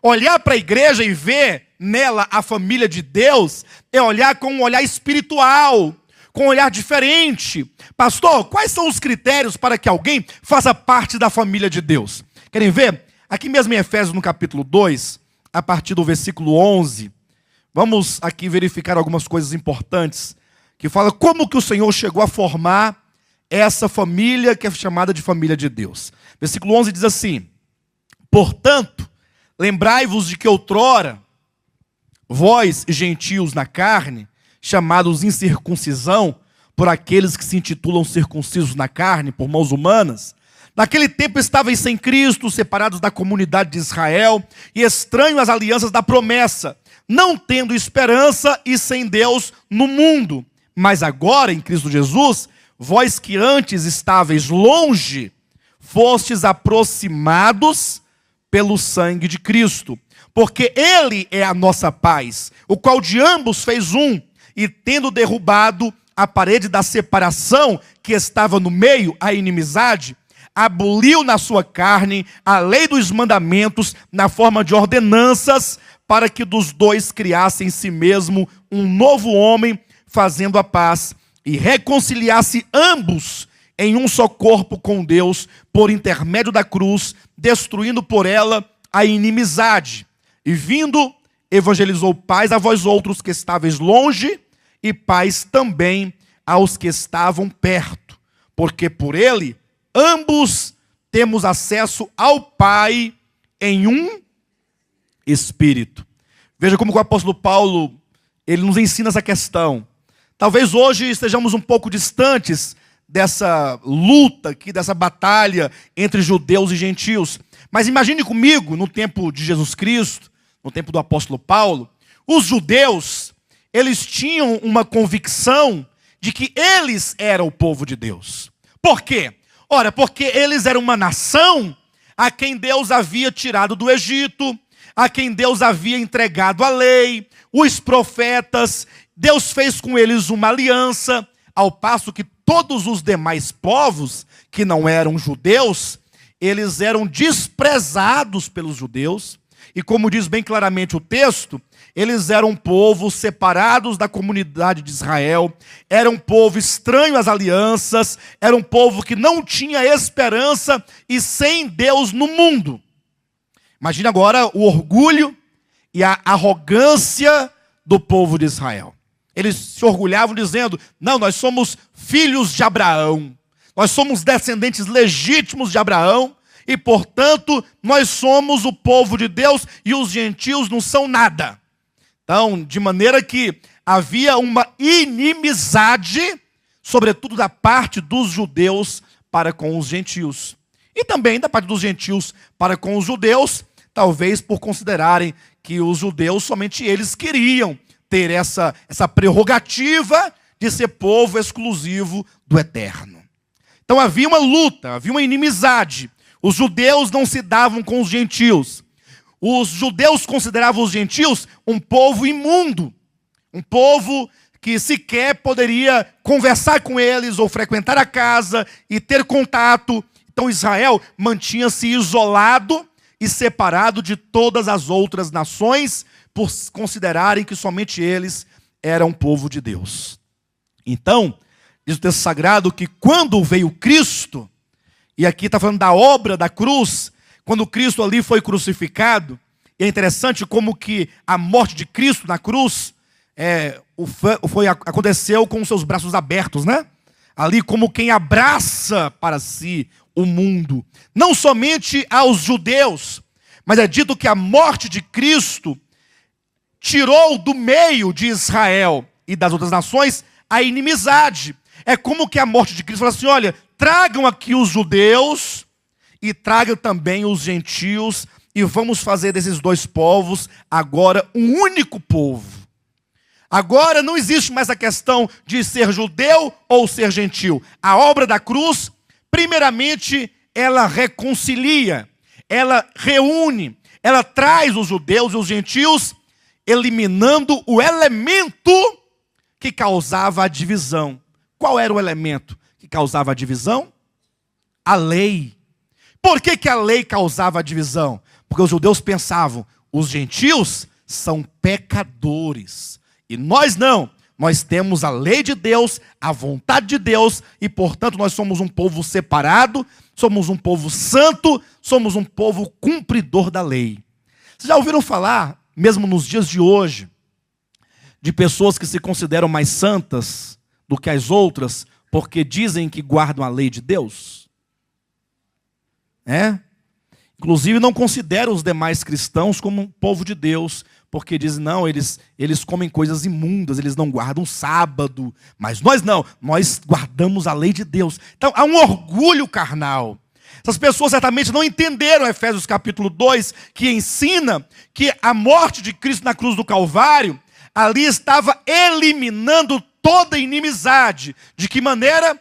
Olhar para a igreja e ver nela a família de Deus é olhar com um olhar espiritual, com um olhar diferente. Pastor, quais são os critérios para que alguém faça parte da família de Deus? Querem ver? Aqui mesmo em Efésios, no capítulo 2, a partir do versículo 11, vamos aqui verificar algumas coisas importantes, que fala como que o Senhor chegou a formar essa família que é chamada de família de Deus. Versículo 11 diz assim: portanto, lembrai-vos de que outrora, vós, gentios na carne, chamados incircuncisão, por aqueles que se intitulam circuncisos na carne, por mãos humanas, naquele tempo estáveis sem Cristo, separados da comunidade de Israel e estranhos às alianças da promessa, não tendo esperança e sem Deus no mundo. Mas agora, em Cristo Jesus, vós que antes estáveis longe, fostes aproximados pelo sangue de Cristo. Porque Ele é a nossa paz, o qual de ambos fez um, e tendo derrubado a parede da separação que estava no meio, a inimizade, aboliu na sua carne a lei dos mandamentos na forma de ordenanças, para que dos dois criasse em si mesmo um novo homem, fazendo a paz, e reconciliasse ambos em um só corpo com Deus, por intermédio da cruz, destruindo por ela a inimizade. E vindo, evangelizou paz a vós outros que estáveis longe, e paz também aos que estavam perto, porque por ele ambos temos acesso ao Pai em um Espírito. Veja como o apóstolo Paulo, ele nos ensina essa questão. Talvez hoje estejamos um pouco distantes dessa luta aqui, dessa batalha entre judeus e gentios. Mas imagine comigo, no tempo de Jesus Cristo, no tempo do apóstolo Paulo, os judeus, eles tinham uma convicção de que eles eram o povo de Deus. Por quê? Ora, porque eles eram uma nação a quem Deus havia tirado do Egito, a quem Deus havia entregado a lei, os profetas. Deus fez com eles uma aliança, ao passo que todos os demais povos, que não eram judeus, eles eram desprezados pelos judeus. E como diz bem claramente o texto, eles eram um povo separados da comunidade de Israel, era um povo estranho às alianças, era um povo que não tinha esperança e sem Deus no mundo. Imagina agora o orgulho e a arrogância do povo de Israel. Eles se orgulhavam dizendo: não, nós somos filhos de Abraão, nós somos descendentes legítimos de Abraão, e portanto nós somos o povo de Deus e os gentios não são nada. Então, de maneira que havia uma inimizade, sobretudo da parte dos judeus para com os gentios. E também da parte dos gentios para com os judeus, talvez por considerarem que os judeus, somente eles queriam ter essa prerrogativa de ser povo exclusivo do Eterno. Então havia uma luta, havia uma inimizade. Os judeus não se davam com os gentios. Os judeus consideravam os gentios um povo imundo, um povo que sequer poderia conversar com eles ou frequentar a casa e ter contato. Então Israel mantinha-se isolado e separado de todas as outras nações, por considerarem que somente eles eram povo de Deus. Então, diz o texto sagrado que quando veio Cristo, e aqui está falando da obra da cruz, quando Cristo ali foi crucificado, e é interessante como que a morte de Cristo na cruz aconteceu com os seus braços abertos, né? Ali como quem abraça para si o mundo. Não somente aos judeus, mas é dito que a morte de Cristo tirou do meio de Israel e das outras nações a inimizade. É como que a morte de Cristo fala assim: olha, tragam aqui os judeus e tragam também os gentios, e vamos fazer desses dois povos agora um único povo. Agora não existe mais a questão de ser judeu ou ser gentil. A obra da cruz, primeiramente, ela reconcilia, ela reúne, ela traz os judeus e os gentios, eliminando o elemento que causava a divisão. Qual era o elemento que causava a divisão? A lei. Por que a lei causava a divisão? Porque os judeus pensavam: os gentios são pecadores. E nós não. Nós temos a lei de Deus, a vontade de Deus, e portanto nós somos um povo separado, somos um povo santo, somos um povo cumpridor da lei. Vocês já ouviram falar, mesmo nos dias de hoje, de pessoas que se consideram mais santas do que as outras, porque dizem que guardam a lei de Deus? Inclusive não consideram os demais cristãos como um povo de Deus, porque dizem: não, eles comem coisas imundas, eles não guardam o sábado. Mas nós não, nós guardamos a lei de Deus. Então há um orgulho carnal. Essas pessoas certamente não entenderam Efésios capítulo 2, que ensina que a morte de Cristo na cruz do Calvário, ali estava eliminando toda inimizade. De que maneira?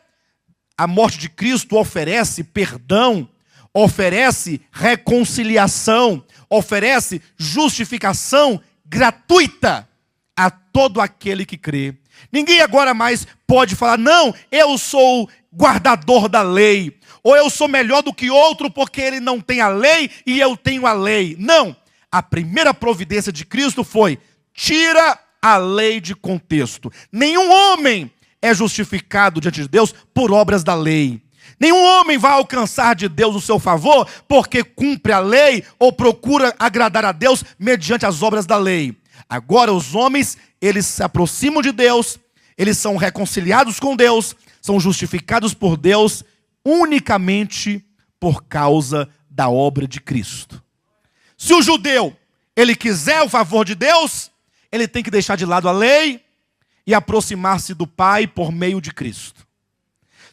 A morte de Cristo oferece perdão, oferece reconciliação, oferece justificação gratuita a todo aquele que crê. Ninguém agora mais pode falar, não, eu sou guardador da lei, ou eu sou melhor do que outro porque ele não tem a lei e eu tenho a lei. Não, a primeira providência de Cristo foi, tira a lei de contexto. Nenhum homem é justificado diante de Deus por obras da lei. Nenhum homem vai alcançar de Deus o seu favor porque cumpre a lei ou procura agradar a Deus mediante as obras da lei. Agora os homens, eles se aproximam de Deus, eles são reconciliados com Deus, são justificados por Deus unicamente por causa da obra de Cristo. Se o judeu, ele quiser o favor de Deus, ele tem que deixar de lado a lei e aproximar-se do Pai por meio de Cristo.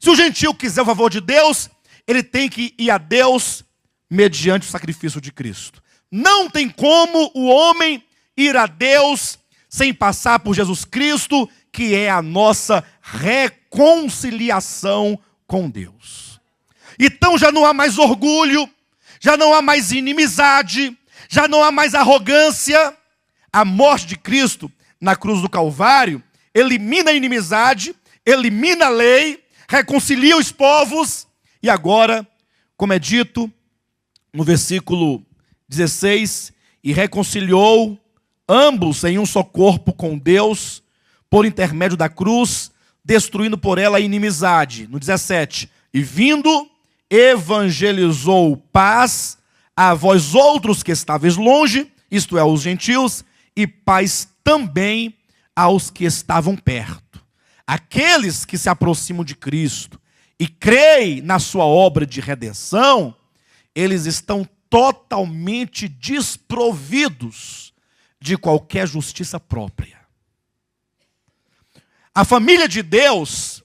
Se o gentio quiser o favor de Deus, ele tem que ir a Deus mediante o sacrifício de Cristo. Não tem como o homem ir a Deus sem passar por Jesus Cristo, que é a nossa reconciliação com Deus. Então já não há mais orgulho, já não há mais inimizade, já não há mais arrogância. A morte de Cristo na cruz do Calvário elimina a inimizade, elimina a lei, reconcilia os povos, e agora, como é dito no versículo 16, e reconciliou ambos em um só corpo com Deus, por intermédio da cruz, destruindo por ela a inimizade. No 17, e vindo, evangelizou paz a vós outros que estáveis longe, isto é, os gentios, e paz também aos que estavam perto. Aqueles que se aproximam de Cristo e creem na sua obra de redenção, eles estão totalmente desprovidos de qualquer justiça própria. A família de Deus,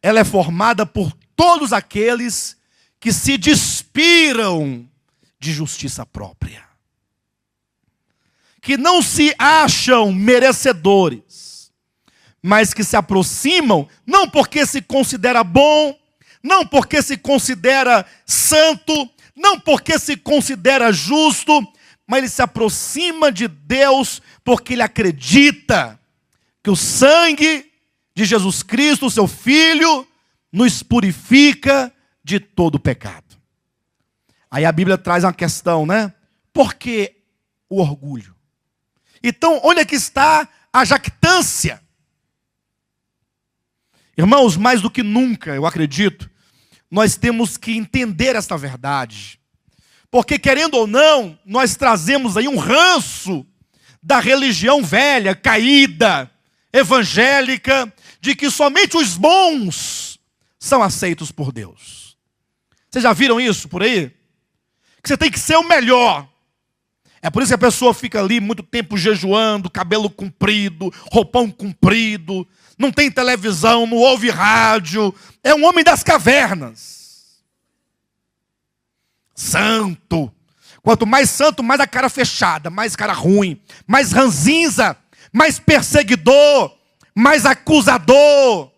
ela é formada por todos aqueles que se despiram de justiça própria, que não se acham merecedores, mas que se aproximam, não porque se considera bom, não porque se considera santo, não porque se considera justo, mas ele se aproxima de Deus porque ele acredita que o sangue de Jesus Cristo, seu Filho, nos purifica de todo pecado. Aí a Bíblia traz uma questão, né? Por que o orgulho? Então, onde é que está a jactância? Irmãos, mais do que nunca, eu acredito, nós temos que entender esta verdade. Porque, querendo ou não, nós trazemos aí um ranço da religião velha, caída, evangélica, de que somente os bons são aceitos por Deus. Vocês já viram isso por aí? Que você tem que ser o melhor. É por isso que a pessoa fica ali muito tempo jejuando, cabelo comprido, roupão comprido, não tem televisão, não ouve rádio, é um homem das cavernas. Santo. Quanto mais santo, mais a cara fechada, mais cara ruim, mais ranzinza, mais perseguidor, mais acusador.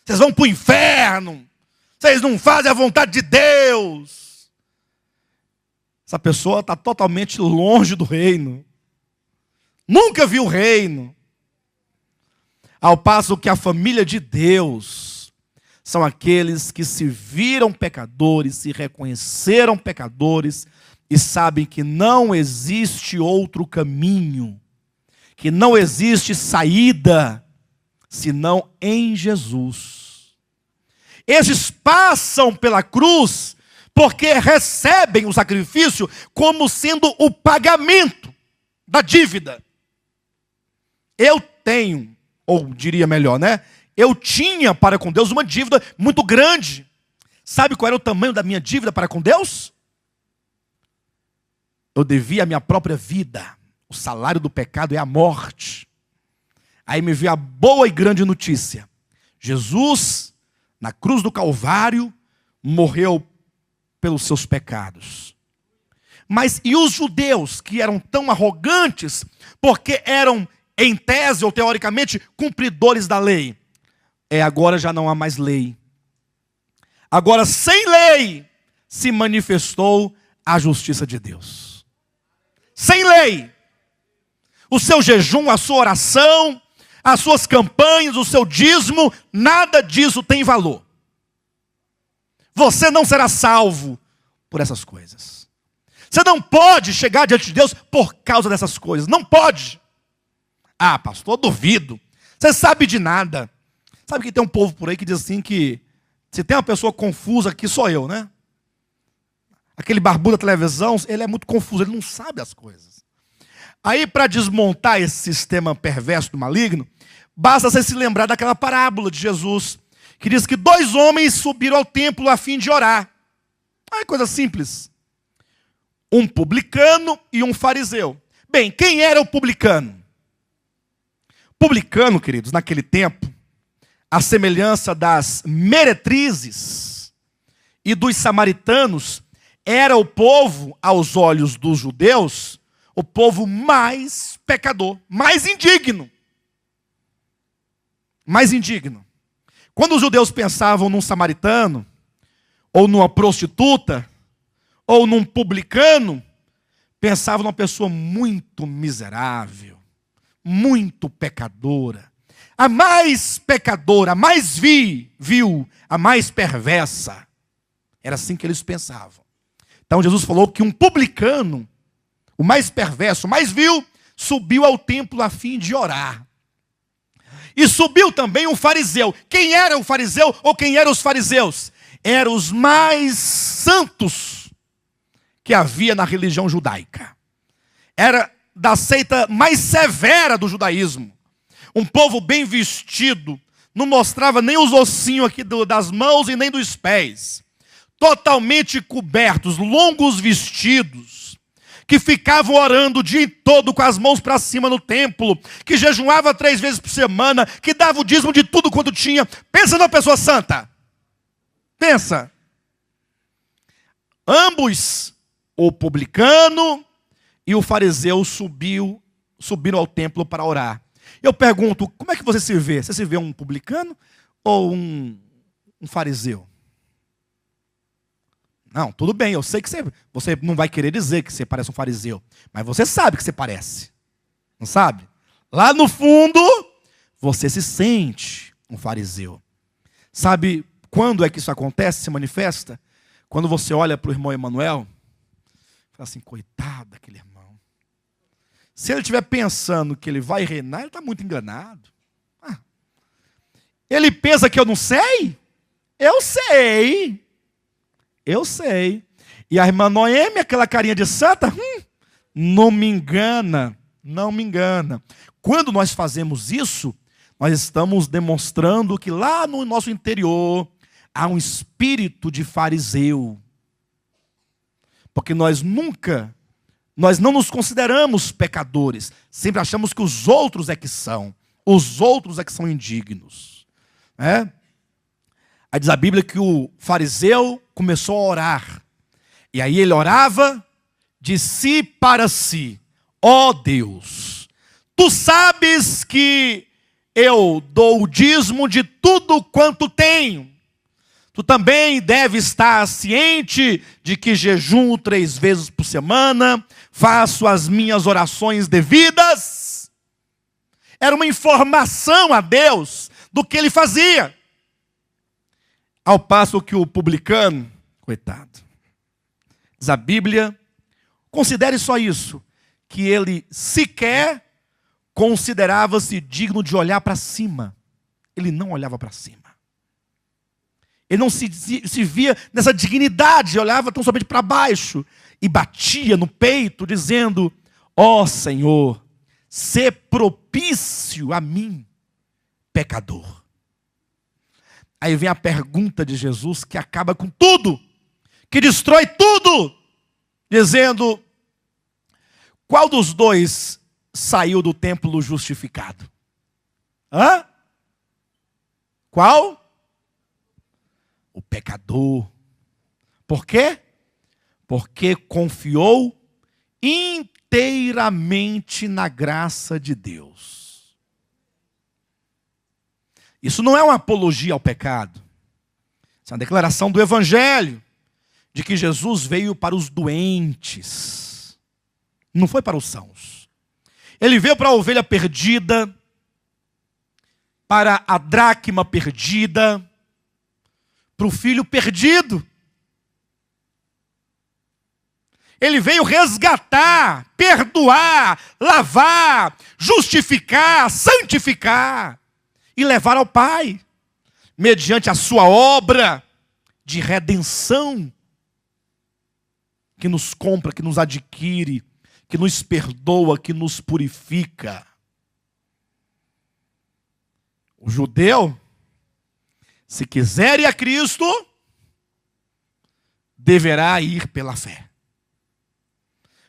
Vocês vão para o inferno, vocês não fazem a vontade de Deus. Essa pessoa está totalmente longe do reino. Nunca viu o reino. Ao passo que a família de Deus são aqueles que se viram pecadores, se reconheceram pecadores e sabem que não existe outro caminho, que não existe saída, senão em Jesus. Esses passam pela cruz porque recebem o sacrifício como sendo o pagamento da dívida. Eu tenho, ou diria melhor, né? Eu tinha para com Deus uma dívida muito grande. Sabe qual era o tamanho da minha dívida para com Deus? Eu devia a minha própria vida. O salário do pecado é a morte. Aí me veio a boa e grande notícia. Jesus, na cruz do Calvário, morreu pelos seus pecados. Mas e os judeus que eram tão arrogantes, porque eram, em tese ou teoricamente, cumpridores da lei? Agora já não há mais lei. Agora, sem lei, se manifestou a justiça de Deus. Sem lei. O seu jejum, a sua oração, as suas campanhas, o seu dízimo, nada disso tem valor. Você não será salvo por essas coisas. Você não pode chegar diante de Deus por causa dessas coisas. Não pode. Ah, pastor, eu duvido. Você sabe de nada. Sabe que tem um povo por aí que diz assim que se tem uma pessoa confusa aqui, sou eu, né? Aquele barbudo da televisão, ele é muito confuso, ele não sabe as coisas. Aí, para desmontar esse sistema perverso do maligno, basta você se lembrar daquela parábola de Jesus, que diz que 2 homens subiram ao templo a fim de orar. É coisa simples. Um publicano e um fariseu. Bem, quem era o publicano? Publicano, queridos, naquele tempo, a semelhança das meretrizes e dos samaritanos, era o povo, aos olhos dos judeus, o povo mais pecador, mais indigno. Mais indigno. Quando os judeus pensavam num samaritano, ou numa prostituta, ou num publicano, pensavam numa pessoa muito miserável, muito pecadora. A mais pecadora, a mais vil, a mais perversa. Era assim que eles pensavam. Então Jesus falou que um publicano, o mais perverso, o mais vil, subiu ao templo a fim de orar. E subiu também um fariseu. Quem era o fariseu ou quem eram os fariseus? Eram os mais santos que havia na religião judaica. Era da seita mais severa do judaísmo. Um povo bem vestido, não mostrava nem os ossinhos aqui das mãos e nem dos pés. Totalmente cobertos, longos vestidos, que ficavam orando o dia todo com as mãos para cima no templo, que jejuava 3 vezes por semana, que dava o dízimo de tudo quanto tinha. Pensa numa pessoa santa. Pensa. Ambos, o publicano e o fariseu, subiram ao templo para orar. Eu pergunto, como é que você se vê? Você se vê um publicano ou um fariseu? Não, tudo bem, eu sei que você não vai querer dizer que você parece um fariseu, mas você sabe que você parece, não sabe? Lá no fundo, você se sente um fariseu. Sabe quando é que isso acontece, se manifesta? Quando você olha para o irmão Emanuel, fala assim, coitado daquele irmão. Se ele estiver pensando que ele vai reinar, ele está muito enganado. Ele pensa que eu não sei? Eu sei. Eu sei. E a irmã Noemi, aquela carinha de santa, não me engana, não me engana. Quando nós fazemos isso, nós estamos demonstrando que lá no nosso interior há um espírito de fariseu. Porque nós não nos consideramos pecadores. Sempre achamos que os outros é que são. Os outros é que são indignos. Aí diz a Bíblia que o fariseu começou a orar. E aí ele orava de si para si. Ó Deus, tu sabes que eu dou o dízimo de tudo quanto tenho. Tu também deve estar ciente de que jejuo 3 vezes por semana, faço as minhas orações devidas. Era uma informação a Deus do que ele fazia. Ao passo que o publicano, coitado, diz a Bíblia, considere só isso, que ele sequer considerava-se digno de olhar para cima. Ele não olhava para cima. Ele não se via nessa dignidade, olhava tão somente para baixo e batia no peito, dizendo, ó Senhor, sê propício a mim, pecador. Aí vem a pergunta de Jesus que acaba com tudo, que destrói tudo, dizendo, qual dos dois saiu do templo justificado? Qual? O pecador. Por quê? Porque confiou inteiramente na graça de Deus. Isso não é uma apologia ao pecado. Isso é uma declaração do Evangelho, de que Jesus veio para os doentes, não foi para os sãos. Ele veio para a ovelha perdida, para a dracma perdida, para o filho perdido. Ele veio resgatar, perdoar, lavar, justificar, santificar e levar ao Pai, mediante a sua obra de redenção, que nos compra, que nos adquire, que nos perdoa, que nos purifica. O judeu, se quiser ir a Cristo, deverá ir pela fé.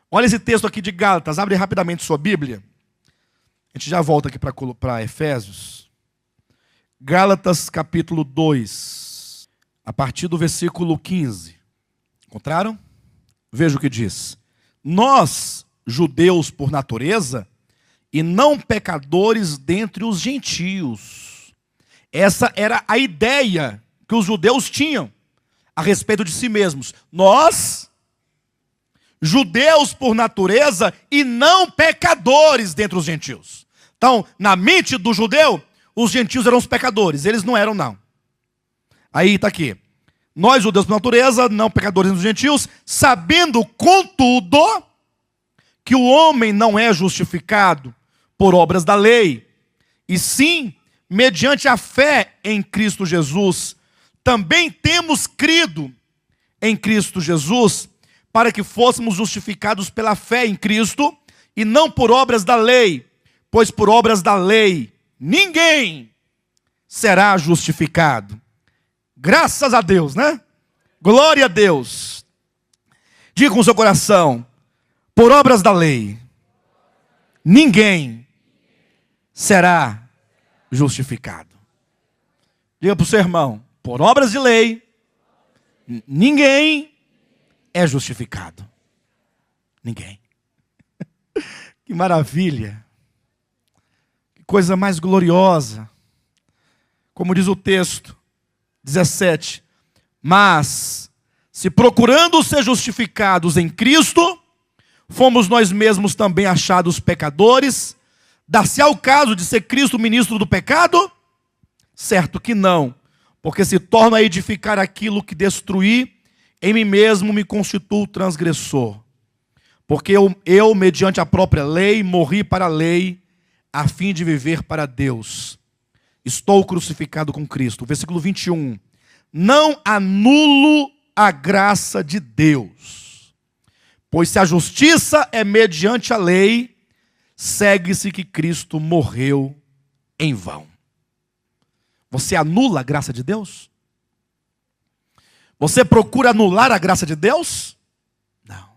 Olha esse texto aqui de Gálatas, abre rapidamente sua Bíblia. A gente já volta aqui para Efésios. Gálatas capítulo 2, a partir do versículo 15. Encontraram? Veja o que diz. Nós, judeus por natureza, e não pecadores dentre os gentios. Essa era a ideia que os judeus tinham a respeito de si mesmos. Nós, judeus por natureza e não pecadores dentre os gentios. Então, na mente do judeu, os gentios eram os pecadores. Eles não eram, não. Aí está aqui. Nós, judeus por natureza, não pecadores entre os gentios, sabendo, contudo, que o homem não é justificado por obras da lei, e sim, mediante a fé em Cristo Jesus. Também temos crido em Cristo Jesus, para que fôssemos justificados pela fé em Cristo, e não por obras da lei, pois por obras da lei ninguém será justificado. Graças a Deus, né? Glória a Deus. Diga com o seu coração, por obras da lei, ninguém será justificado. Diga para o seu irmão, por obras de lei, ninguém é justificado. Ninguém. Que maravilha. Que coisa mais gloriosa. Como diz o texto 17. Mas, se procurando ser justificados em Cristo, fomos nós mesmos também achados pecadores, dá-se ao caso de ser Cristo ministro do pecado? Certo que não, porque se torna a edificar aquilo que destruí, em mim mesmo me constituo transgressor. Porque eu, mediante a própria lei, morri para a lei, a fim de viver para Deus. Estou crucificado com Cristo. Versículo 21. Não anulo a graça de Deus. Pois se a justiça é mediante a lei, segue-se que Cristo morreu em vão. Você anula a graça de Deus? Você procura anular a graça de Deus? Não.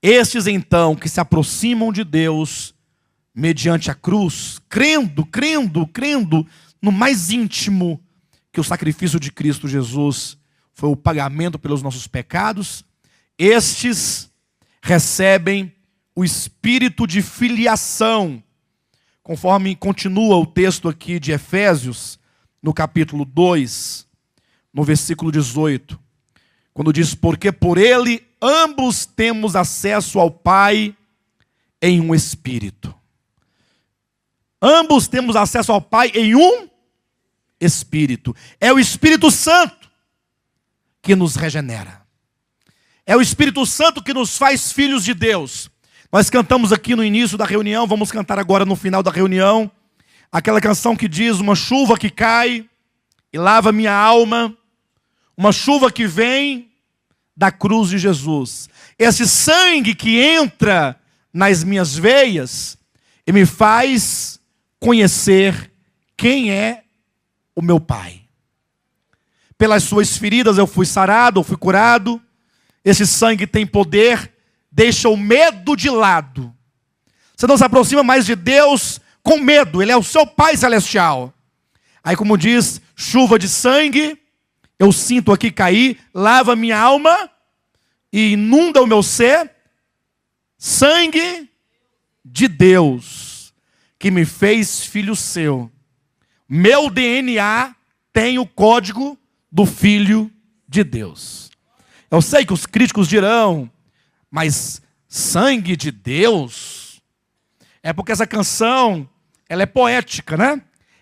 Estes então que se aproximam de Deus mediante a cruz, crendo no mais íntimo que o sacrifício de Cristo Jesus foi o pagamento pelos nossos pecados, estes recebem o espírito de filiação, conforme continua o texto aqui de Efésios, no capítulo 2, no versículo 18, quando diz, porque por ele ambos temos acesso ao Pai em um espírito. Ambos temos acesso ao Pai em um espírito. É o Espírito Santo que nos regenera. É o Espírito Santo que nos faz filhos de Deus. Nós cantamos aqui no início da reunião, vamos cantar agora no final da reunião, aquela canção que diz, uma chuva que cai e lava minha alma, uma chuva que vem da cruz de Jesus. Esse sangue que entra nas minhas veias e me faz conhecer quem é o meu Pai. Pelas suas feridas eu fui sarado, eu fui curado. Esse sangue tem poder, deixa o medo de lado. Você não se aproxima mais de Deus com medo, Ele é o seu Pai celestial. Aí como diz, chuva de sangue, eu sinto aqui cair, lava minha alma e inunda o meu ser. Sangue de Deus, que me fez filho seu. Meu DNA tem o código do Filho de Deus. Eu sei que os críticos dirão, mas sangue de Deus É porque essa canção, ela é poética, né?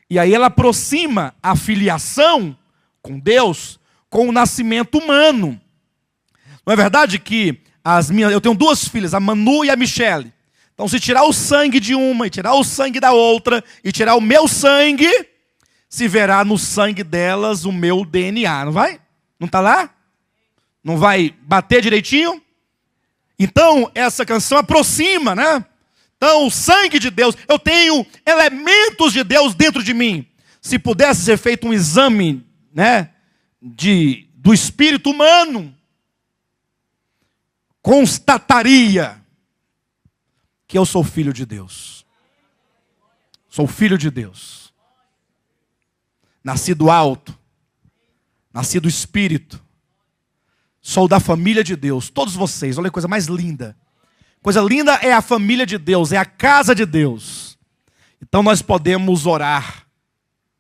E aí ela aproxima a filiação com Deus com o nascimento humano. Não é verdade que eu tenho duas filhas, a Manu e a Michele. Então, se tirar o sangue de uma e tirar o sangue da outra e tirar o meu sangue, se verá no sangue delas o meu DNA, não vai? Não está lá? Não vai bater direitinho? Então, essa canção aproxima, né? Então, o sangue de Deus, eu tenho elementos de Deus dentro de mim. Se pudesse ser feito um exame, né, do espírito humano, constataria que eu sou filho de Deus. Sou filho de Deus. Nasci do alto. Nasci do Espírito. Sou da família de Deus. Todos vocês, olha que coisa mais linda. Coisa linda é a família de Deus, é a casa de Deus. Então nós podemos orar.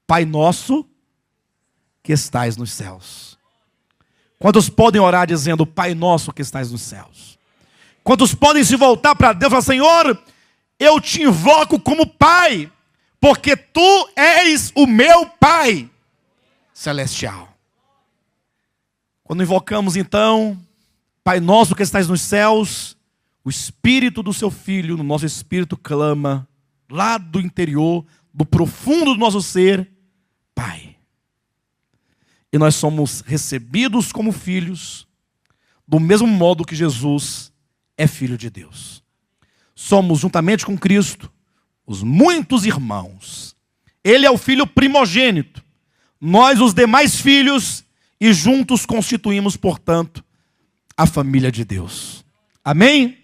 Pai nosso que estais nos céus. Quantos podem orar dizendo, Pai nosso que estais nos céus? Quantos podem se voltar para Deus e falar, Senhor, eu te invoco como Pai, porque Tu és o meu Pai celestial. Quando invocamos então, Pai nosso que estais nos céus, o Espírito do Seu Filho, no nosso espírito clama, lá do interior, do profundo do nosso ser, Pai. E nós somos recebidos como filhos, do mesmo modo que Jesus é filho de Deus. Somos, juntamente com Cristo, os muitos irmãos. Ele é o filho primogênito. Nós, os demais filhos, e juntos constituímos, portanto, a família de Deus. Amém?